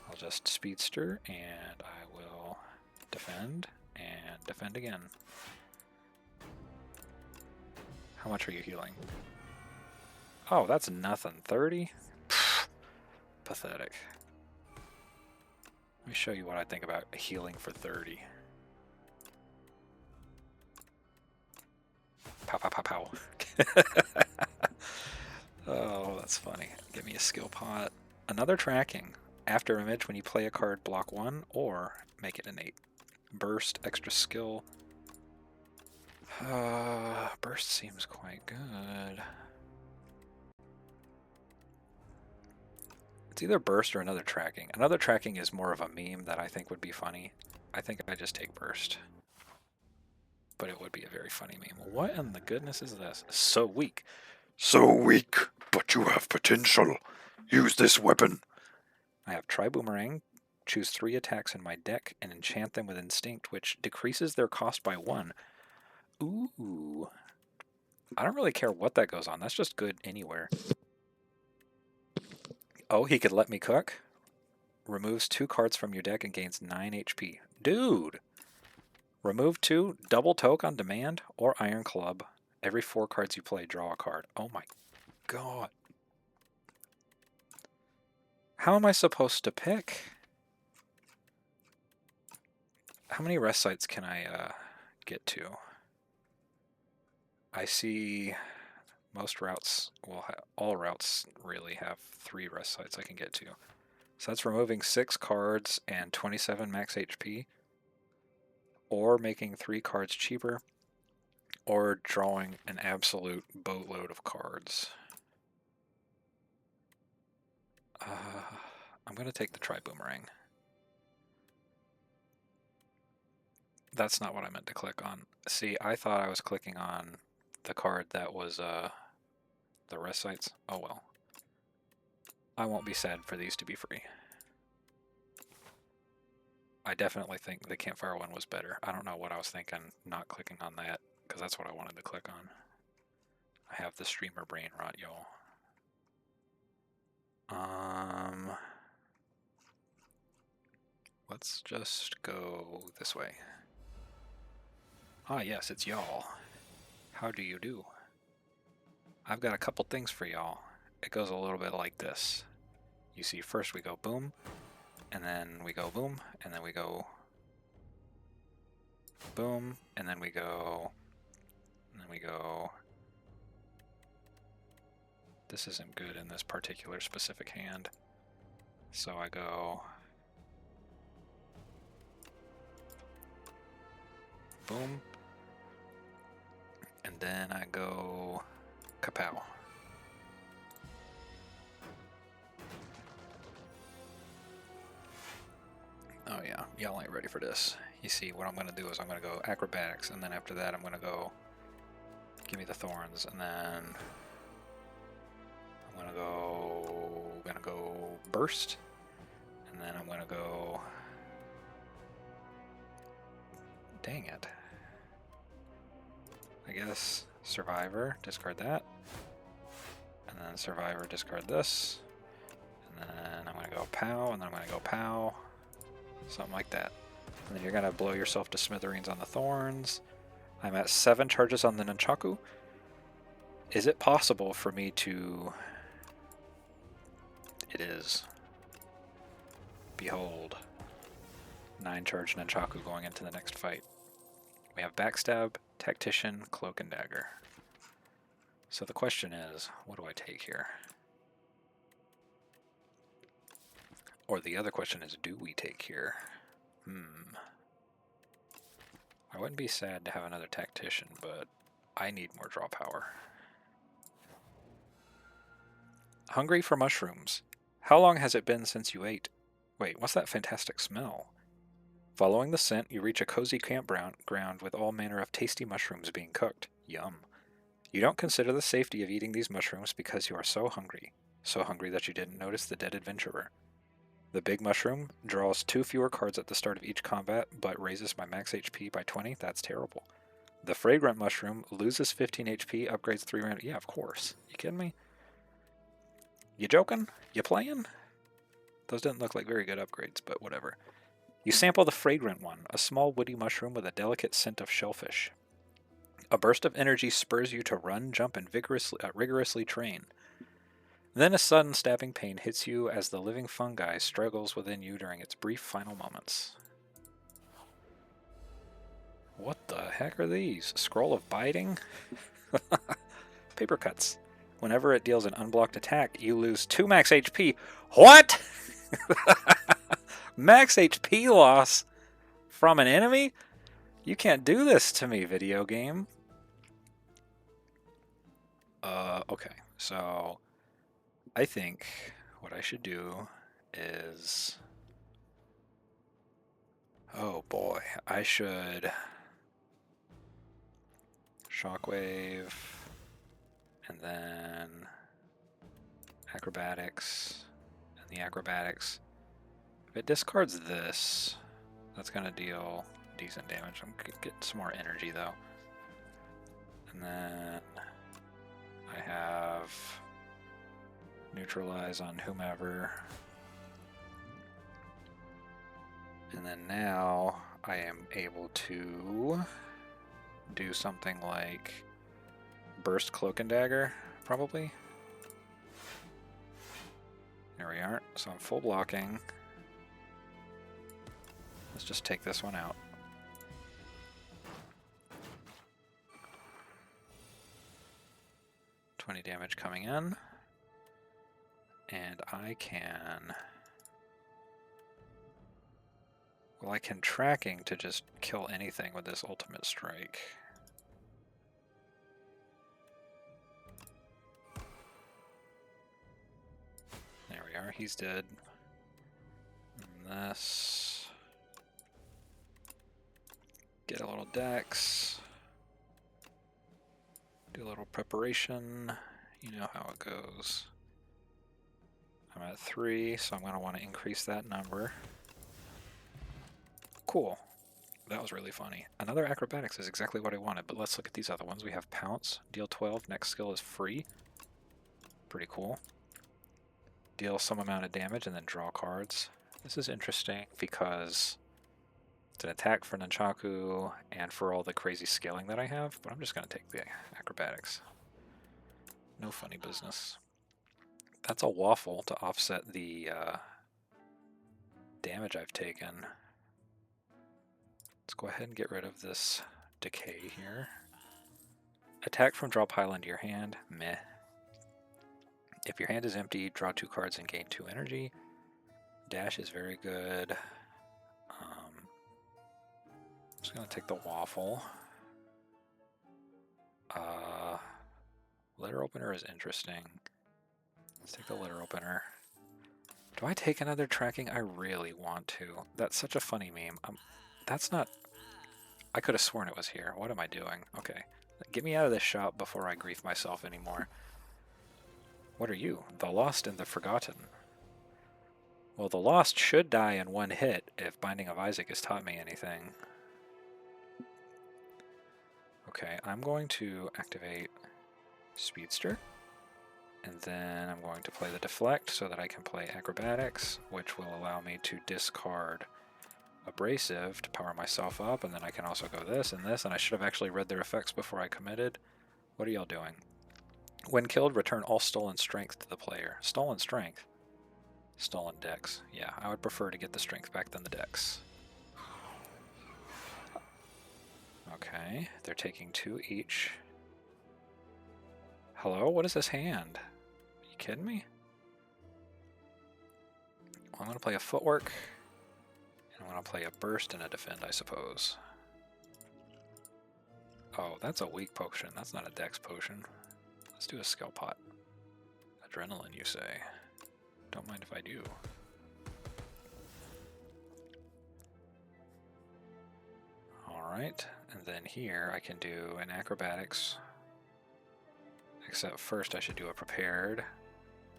I'll just Speedster and I will defend and defend again. How much are you healing? Oh, that's nothing. 30? Pfft, pathetic. Let me show you what I think about healing for 30. Kapow. Oh, that's funny. Give me a skill pot. Another tracking. After image, when you play a card, block 1 or make it innate. Burst, extra skill. Burst seems quite good. It's either burst or another tracking. Another tracking is more of a meme that I think would be funny. I think I just take burst. But it would be a very funny meme. What in the goodness is this? So weak. So weak, but you have potential. Use this weapon. I have Tri-Boomerang. Choose 3 attacks in my deck and enchant them with Instinct, which decreases their cost by 1. Ooh. I don't really care what that goes on. That's just good anywhere. Oh, he could let me cook? Removes 2 cards from your deck and gains 9 HP. Dude! Remove 2, double toke on demand, or Iron Club. Every 4 cards you play, draw a card. Oh my god. How am I supposed to pick? How many rest sites can I get to? I see most routes, well, all routes really have 3 rest sites I can get to. So that's removing 6 cards and 27 max HP, or making 3 cards cheaper, or drawing an absolute boatload of cards. I'm going to take the Tri-Boomerang. That's not what I meant to click on. See, I thought I was clicking on the card that was the rest sites. Oh well. I won't be sad for these to be free. I definitely think the campfire one was better. I don't know what I was thinking not clicking on that, because that's what I wanted to click on. I have the streamer brain rot, y'all. Let's just go this way. Ah yes, it's y'all. How do you do? I've got a couple things for y'all. It goes a little bit like this. You see, first we go boom, and then we go boom, and then we go boom, and then we go, and then we go. This isn't good in this particular specific hand. So I go boom, and then I go kapow. Oh yeah, y'all ain't ready for this. You see, what I'm going to do is I'm going to go acrobatics, and then after that I'm going to go give me the thorns, and then I'm going to go burst, and then I'm going to go, dang it, I guess survivor, discard that, and then survivor, discard this, and then I'm going to go pow, and then I'm going to go pow, something like that. And then you're going to blow yourself to smithereens on the thorns. I'm at 7 charges on the nunchaku. Is it possible for me to... It is. Behold. 9 charge nunchaku going into the next fight. We have backstab, tactician, cloak, and dagger. So the question is, what do I take here? Or the other question is, do we take here? I wouldn't be sad to have another tactician, but I need more draw power. Hungry for mushrooms. How long has it been since you ate? Wait, what's that fantastic smell? Following the scent, you reach a cozy campground with all manner of tasty mushrooms being cooked. Yum. You don't consider the safety of eating these mushrooms because you are so hungry that you didn't notice the dead adventurer. The big mushroom draws 2 fewer cards at the start of each combat, but raises my max HP by 20. That's terrible. The fragrant mushroom loses 15 HP, upgrades 3 rounds. Yeah, of course. You kidding me? You joking? You playing? Those didn't look like very good upgrades, but whatever. You sample the fragrant one, a small woody mushroom with a delicate scent of shellfish. A burst of energy spurs you to run, jump, and rigorously train. Then a sudden stabbing pain hits you as the living fungi struggles within you during its brief final moments. What the heck are these? Scroll of biting? Paper cuts. Whenever it deals an unblocked attack, you lose 2 max HP. What? Max HP loss from an enemy? You can't do this to me, video game. Okay, so I think what I should do is... Oh boy, I should... Shockwave, and then acrobatics, and the acrobatics. If it discards this, that's going to deal decent damage. I'm going to get some more energy though. And then I have neutralize on whomever. And then now I am able to do something like burst cloak and dagger, probably. There we are. So I'm full blocking. Let's just take this one out. $20 damage coming in. And I can... Well, I can tracking to just kill anything with this ultimate strike. There we are, he's dead. And this... Get a little dex. Do a little preparation. You know how it goes. I'm at 3, so I'm going to want to increase that number. Cool. That was really funny. Another acrobatics is exactly what I wanted, but let's look at these other ones. We have Pounce, deal 12, next skill is free. Pretty cool. Deal some amount of damage and then draw cards. This is interesting because it's an attack for Nunchaku and for all the crazy scaling that I have, but I'm just going to take the acrobatics. No funny business. That's a waffle to offset the damage I've taken. Let's go ahead and get rid of this decay here. Attack from draw pile into your hand. Meh. If your hand is empty, draw 2 cards and gain 2 energy. Dash is very good. I'm just going to take the waffle. Letter opener is interesting. Let's take the letter opener. Do I take another tracking? I really want to. That's such a funny meme. That's not... I could have sworn it was here. What am I doing? Okay. Get me out of this shop before I grief myself anymore. What are you? The Lost and the Forgotten. Well, the Lost should die in 1 hit if Binding of Isaac has taught me anything. Okay, I'm going to activate Speedster. And then I'm going to play the Deflect so that I can play Acrobatics, which will allow me to discard Abrasive to power myself up, and then I can also go this and this, and I should have actually read their effects before I committed. What are y'all doing? When killed, return all stolen strength to the player. Stolen strength? Stolen dex. Yeah, I would prefer to get the strength back than the dex. Okay, they're taking 2 each. Hello? What is this hand? Are you kidding me? Well, I'm going to play a Footwork. I'm going to play a Burst and a Defend, I suppose. Oh, that's a weak potion. That's not a dex potion. Let's do a Skill Pot. Adrenaline, you say? Don't mind if I do. Alright, and then here I can do an Acrobatics. Except first I should do a Prepared,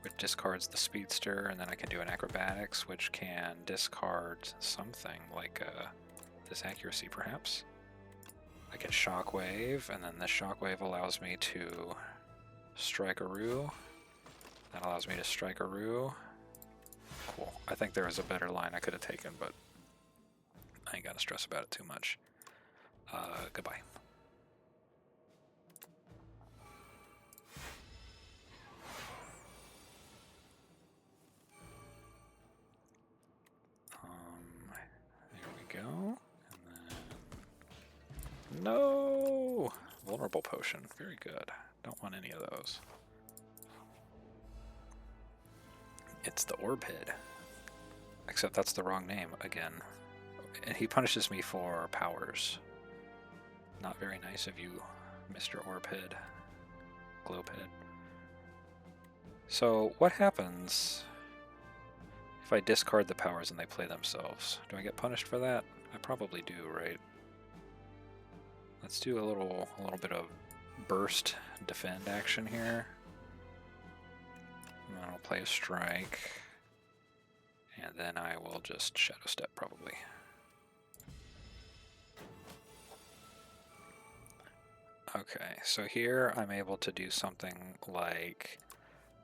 which discards the Speedster, and then I can do an Acrobatics, which can discard something, like this Accuracy perhaps. I can Shockwave, and then this Shockwave allows me to strike a Roo. That allows me to strike a Roo. Cool. I think there was a better line I could have taken, but I ain't gotta stress about it too much. Goodbye. There we go. And then... No! Vulnerable potion. Very good. Don't want any of those. It's the Orb Head. Except that's the wrong name again. And he punishes me for powers. Not very nice of you, Mr. Orbhead. Globehead. So, what happens if I discard the powers and they play themselves? Do I get punished for that? I probably do, right? Let's do a little bit of burst defend action here. And then I'll play a strike. And then I will just Shadow Step probably. Okay, so here I'm able to do something like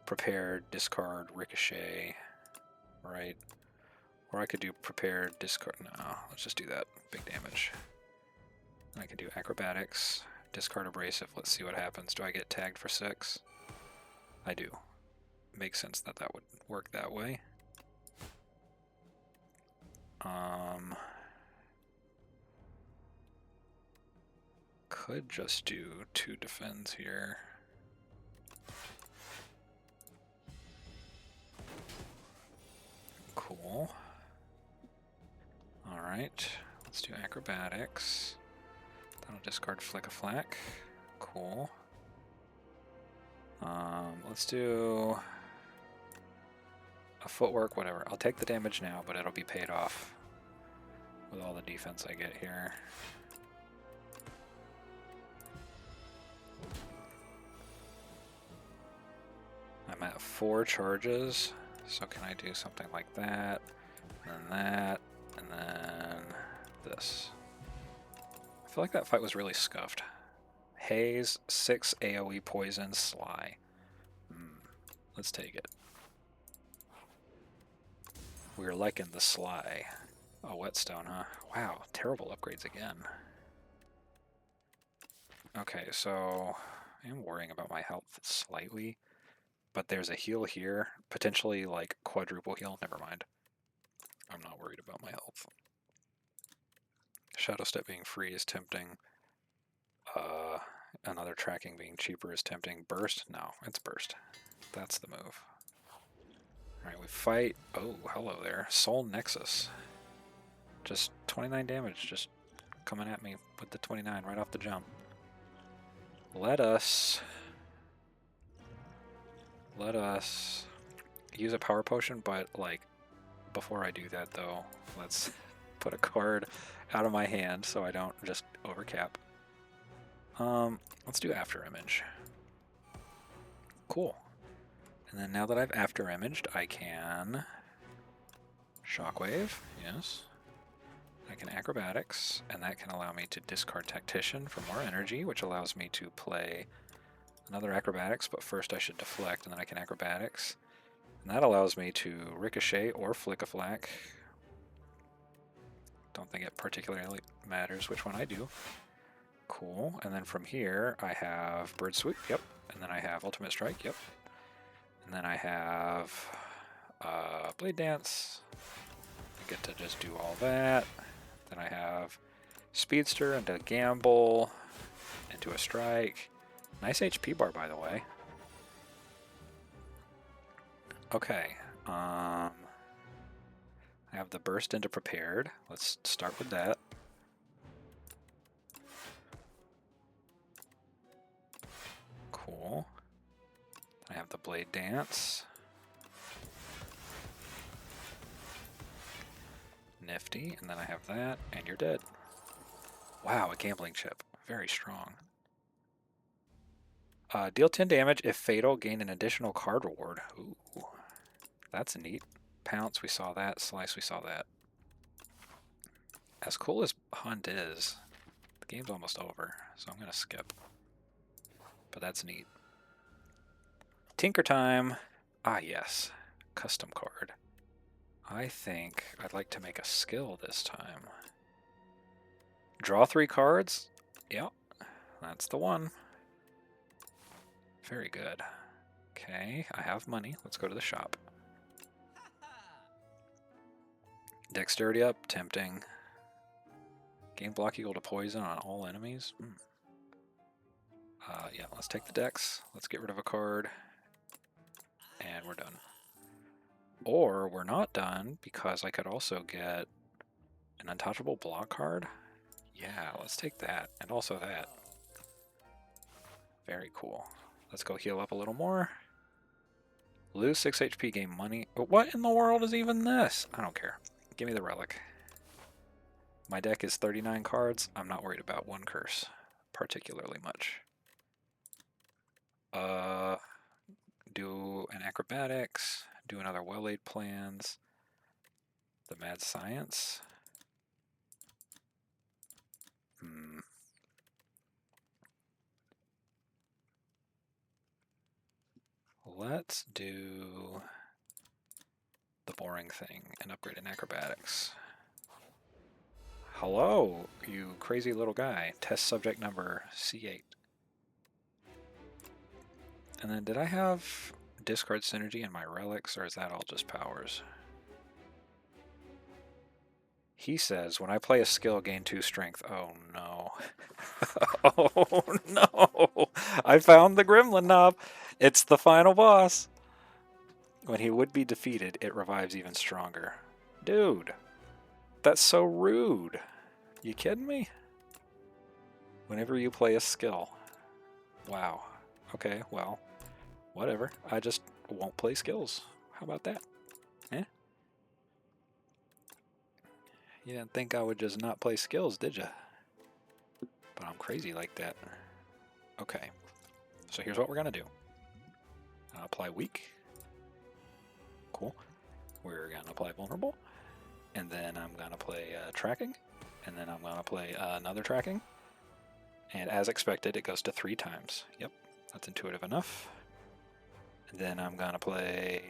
prepare, discard, ricochet, right? Or I could do prepare, discard. No, let's just do that. Big damage. I can do acrobatics, discard abrasive. Let's see what happens. Do I get tagged for 6? I do. Makes sense that that would work that way. Could just do 2 defends here. Cool. Alright, let's do acrobatics. Then I'll discard flick a flack. Cool. Let's do a footwork, whatever. I'll take the damage now, but it'll be paid off with all the defense I get here. I'm at 4 charges, so can I do something like that, and then that, and then this? I feel like that fight was really scuffed. Haze, 6 AoE poison, Sly. Let's take it. We're liking the Sly. Oh, Whetstone, huh? Wow, terrible upgrades again. Okay, so I am worrying about my health slightly. But there's a heal here, potentially like quadruple heal. Never mind. I'm not worried about my health. Shadow Step being free is tempting. Another tracking being cheaper is tempting. Burst? No, it's burst. That's the move. Alright, we fight. Oh, hello there. Soul Nexus. Just 29 damage, just coming at me with the 29 right off the jump. Let us use a power potion, but like before I do that though, let's put a card out of my hand so I don't just overcap. Let's do After Image. Cool. And then now that I've After Imaged, I can Shockwave, yes. I can Acrobatics, and that can allow me to discard Tactician for more energy, which allows me to play another Acrobatics, but first I should deflect, and then I can Acrobatics. And that allows me to Ricochet or Flick a Flack. Don't think it particularly matters which one I do. Cool. And then from here, I have Bird Swoop, yep. And then I have Ultimate Strike, yep. And then I have Blade Dance. I get to just do all that. Then I have Speedster into Gamble, into a Strike. Nice HP bar, by the way. Okay. I have the Burst into Prepared. Let's start with that. Cool. I have the Blade Dance. Nifty. And then I have that, and you're dead. Wow, a Gambling Chip. Very strong. Deal 10 damage. If fatal, gain an additional card reward. Ooh, that's neat. Pounce, we saw that. Slice, we saw that. As cool as Hunt is, the game's almost over, so I'm going to skip. But that's neat. Tinker time. Ah, yes. Custom card. I think I'd like to make a skill this time. Draw 3 cards. Yep, that's the one. Very good. Okay, I have money. Let's go to the shop. Dexterity up, tempting. Gain block equal to poison on all enemies. Yeah, let's take the decks. Let's get rid of a card. And we're done. Or we're not done because I could also get an untouchable block card. Yeah, let's take that. And also that. Very cool. Let's go heal up a little more. Lose 6 HP, gain money. But what in the world is even this? I don't care. Give me the relic. My deck is 39 cards. I'm not worried about one curse particularly much. Do an acrobatics. Do another well-laid plans. The mad science. Let's do the boring thing and upgrade in acrobatics. Hello, you crazy little guy. Test subject number C8. And then did I have discard synergy in my relics, or is that all just powers? He says, when I play a skill, gain 2 strength. Oh no. Oh no! I found the gremlin knob. It's the final boss. When he would be defeated, it revives even stronger. Dude, that's so rude. You kidding me? Whenever you play a skill. Wow. Okay, well, whatever. I just won't play skills. How about that? Eh? You didn't think I would just not play skills, did you? But I'm crazy like that. Okay. So here's what we're going to do. Apply weak. Cool. We're going to apply vulnerable. And then I'm going to play tracking. And then I'm going to play another tracking. And as expected, it goes to 3 times. Yep, that's intuitive enough. And then I'm going to play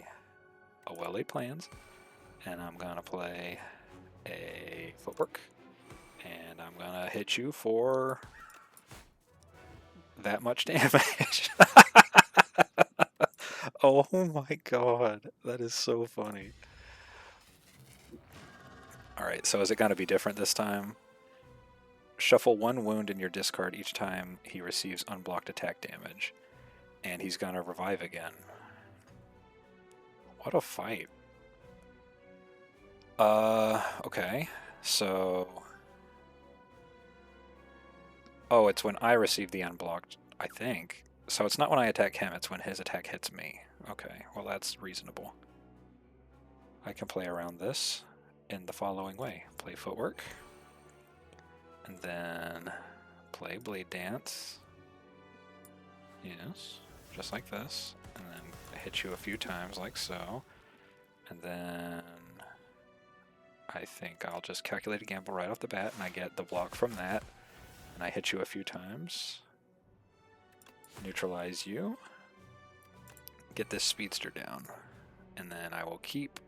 a well-laid plans. And I'm going to play a footwork. And I'm going to hit you for that much damage. Oh my god, that is so funny. Alright, so is it going to be different this time? Shuffle 1 wound in your discard each time he receives unblocked attack damage. And he's going to revive again. What a fight. Okay. So... Oh, it's when I receive the unblocked, I think. So it's not when I attack him, it's when his attack hits me. Okay, well that's reasonable. I can play around this in the following way. Play footwork. And then play blade dance. Yes, just like this. And then hit you a few times like so. And then I think I'll just calculate a gamble right off the bat and I get the block from that. And I hit you a few times. Neutralize you. Get this speedster down. And then I will keep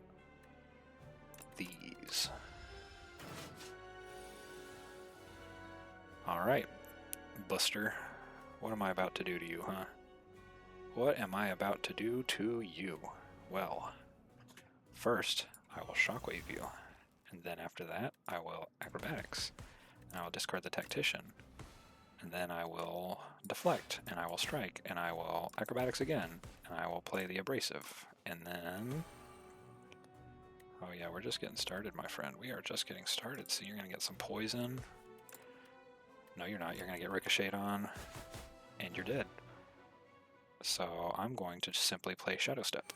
these. Alright, Buster. What am I about to do to you, huh? What am I about to do to you? Well, first, I will shockwave you. And then after that, I will acrobatics. And I will discard the tactician. And then I will deflect, and I will strike, and I will acrobatics again, and I will play the abrasive. And then... Oh yeah, we're just getting started, my friend. We are just getting started. So you're going to get some poison. No, you're not. You're going to get ricocheted on, and you're dead. So I'm going to just simply play Shadow Step.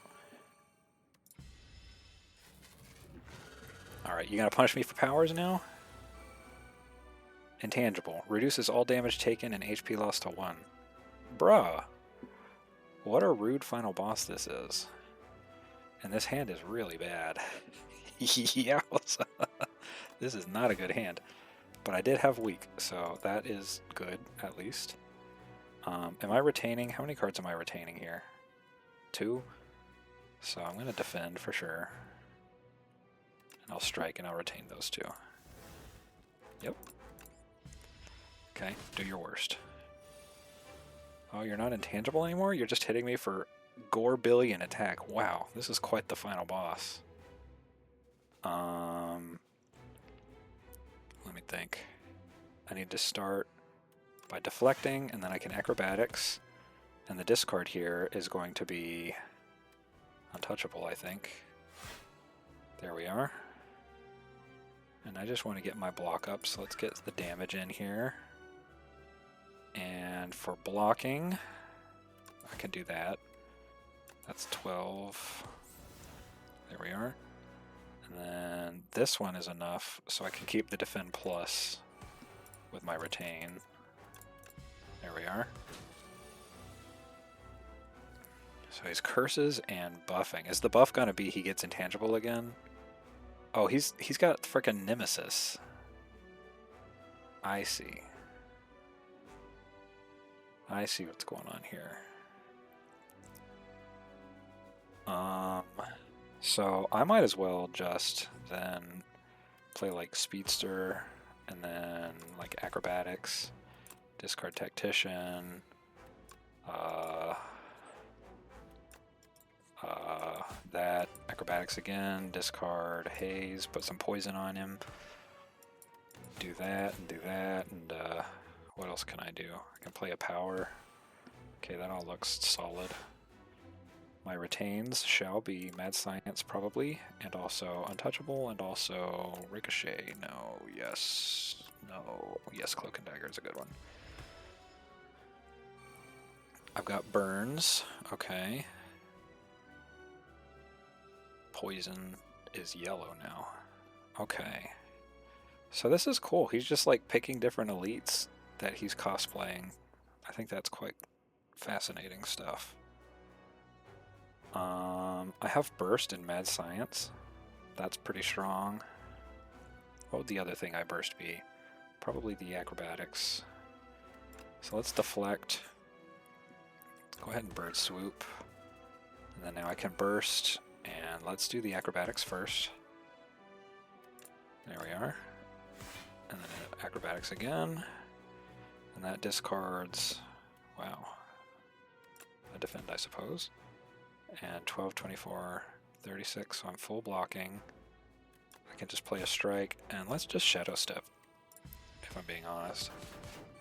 Alright, you going to punish me for powers now? Intangible. Reduces all damage taken and HP lost to 1. Bruh. What a rude final boss this is. And this hand is really bad. Yowza. This is not a good hand. But I did have weak, so that is good, at least. Am I retaining? How many cards am I retaining here? 2? So I'm going to defend for sure. And I'll strike and I'll retain those 2. Yep. Okay, do your worst. Oh, you're not intangible anymore? You're just hitting me for gore billion attack. Wow, this is quite the final boss. Let me think. I need to start by deflecting, and then I can acrobatics, and the discard here is going to be untouchable, I think. There we are. And I just want to get my block up, so let's get the damage in here. And for blocking, I can do that. That's 12. There we are. And then this one is enough, so I can keep the defend plus with my retain. There we are. So he's curses and buffing. Is the buff gonna be he gets intangible again? Oh, he's got frickin' Nemesis. I see. I see what's going on here. So I might as well just then play like Speedster and then like Acrobatics, discard Tactician, that, Acrobatics again, discard Haze, put some poison on him, do that, and what else can I do? I can play a power. Okay, that all looks solid. My retains shall be Mad Science probably, and also Untouchable, and also Ricochet. No, yes, no, yes, Cloak and Dagger is a good one. I've got Burns, okay. Poison is yellow now. Okay. So this is cool. He's just like picking different elites that he's cosplaying. I think that's quite fascinating stuff. I have Burst in Mad Science. That's pretty strong. What would the other thing I burst be? Probably the Acrobatics. So let's deflect. Go ahead and Bird Swoop. And then now I can burst. And let's do the Acrobatics first. There we are. And then Acrobatics again. And that discards, wow, a defend, I suppose. And 12, 24, 36, so I'm full blocking. I can just play a strike, and let's just Shadow Step, if I'm being honest.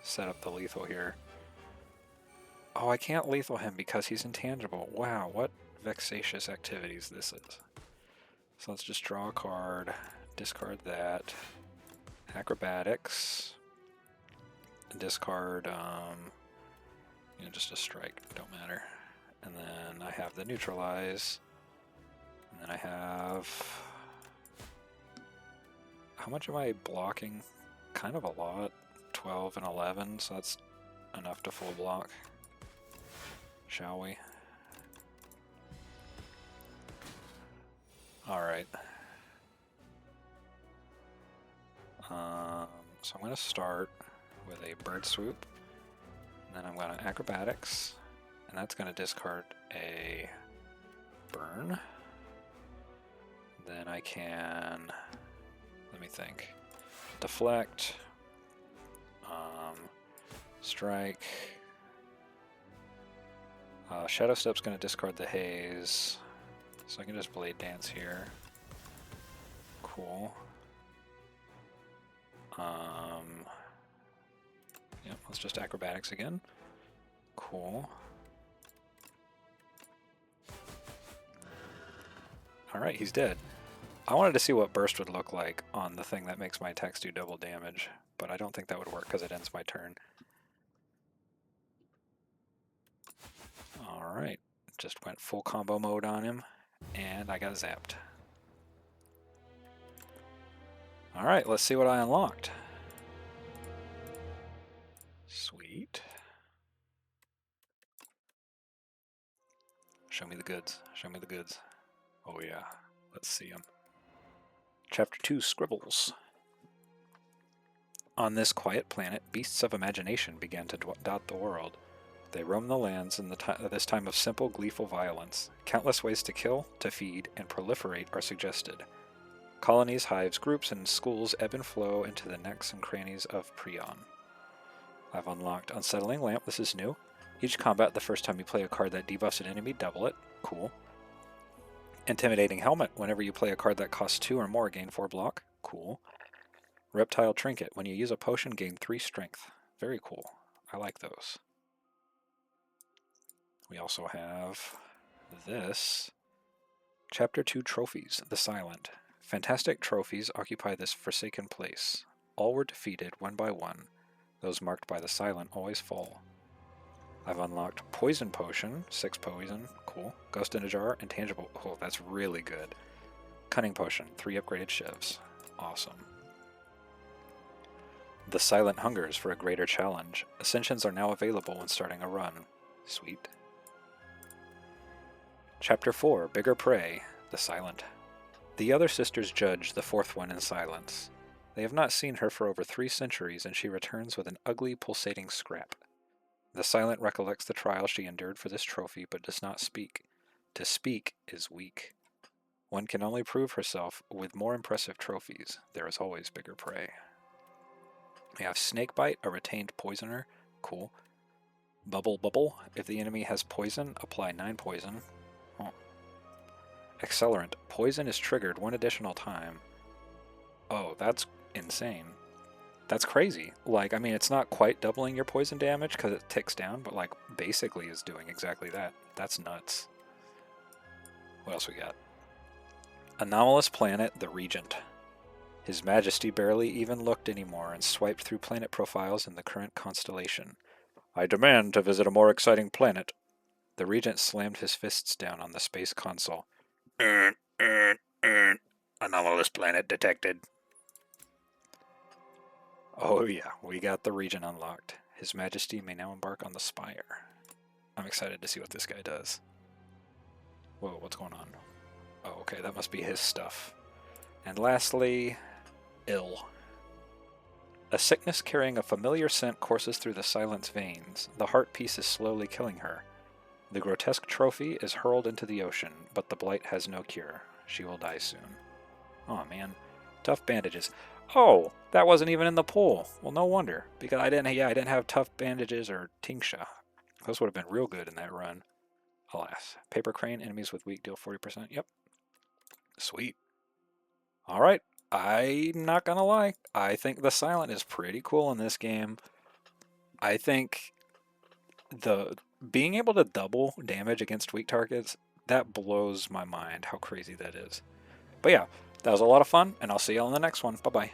Set up the lethal here. Oh, I can't lethal him because he's intangible. Wow, what vexatious activities this is. So let's just draw a card, discard that, Acrobatics, discard, you know, just a strike, don't matter. And then I have the neutralize, and then I have, how much am I blocking? Kind of a lot, 12 and 11, so that's enough to full block. Shall we? Alright. So I'm going to start with a Bird Swoop, and then I'm going to Acrobatics, and that's going to discard a Burn. Then I can, let me think, deflect, strike, Shadow Step's going to discard the Haze, so I can just Blade Dance here. Cool. Yep, let's just Acrobatics again. Cool. Alright, he's dead. I wanted to see what Burst would look like on the thing that makes my attacks do double damage, but I don't think that would work because it ends my turn. Alright, just went full combo mode on him, and I got zapped. Alright, let's see what I unlocked. Sweet. Show me the goods. Show me the goods. Oh yeah, let's see them. Chapter 2, Scribbles. On this quiet planet, beasts of imagination began to dot the world. They roam the lands in this time of simple, gleeful violence. Countless ways to kill, to feed, and proliferate are suggested. Colonies, hives, groups, and schools ebb and flow into the necks and crannies of Prion. I've unlocked Unsettling Lamp. This is new. Each combat, the first time you play a card that debuffs an enemy, double it. Cool. Intimidating Helmet. Whenever you play a card that costs 2 or more, gain 4 block. Cool. Reptile Trinket. When you use a potion, gain 3 strength. Very cool. I like those. We also have this. Chapter 2 Trophies, The Silent. Fantastic trophies occupy this forsaken place. All were defeated one by one. Those marked by the Silent always fall. I've unlocked Poison Potion, 6 poison, cool. Ghost in a Jar, Intangible, oh, that's really good. Cunning Potion, 3 upgraded shivs, awesome. The Silent hungers for a greater challenge. Ascensions are now available when starting a run. Sweet. Chapter 4, Bigger Prey, The Silent. The other sisters judge the fourth one in silence. They have not seen her for over 3 centuries, and she returns with an ugly, pulsating scrap. The Silent recollects the trial she endured for this trophy, but does not speak. To speak is weak. One can only prove herself with more impressive trophies. There is always bigger prey. We have Snakebite, a retained poisoner. Cool. Bubble Bubble. If the enemy has poison, apply 9 poison. Oh. Accelerant. Poison is triggered 1 additional time. Oh, that's insane. That's crazy. Like, I mean, it's not quite doubling your poison damage because it ticks down, but like basically is doing exactly that. That's nuts. What else we got? Anomalous planet, the Regent. His Majesty barely even looked anymore and swiped through planet profiles in the current constellation. I demand to visit a more exciting planet. The Regent slammed his fists down on the space console. Anomalous planet detected. Oh yeah, we got the Regent unlocked. His Majesty may now embark on the Spire. I'm excited to see what this guy does. Whoa, what's going on? Oh, okay, that must be his stuff. And lastly, Ill. A sickness carrying a familiar scent courses through the Silent's veins. The heart piece is slowly killing her. The grotesque trophy is hurled into the ocean, but the blight has no cure. She will die soon. Oh man. Tough bandages. Oh, that wasn't even in the pool. Well, no wonder, because I didn't have tough bandages or tincture. Those would have been real good in that run. Alas. Paper crane, enemies with weak deal 40%. Yep. Sweet. Alright. I'm not gonna lie. I think the Silent is pretty cool in this game. I think the being able to double damage against weak targets, that blows my mind how crazy that is. But yeah, that was a lot of fun, and I'll see you all in the next one. Bye-bye.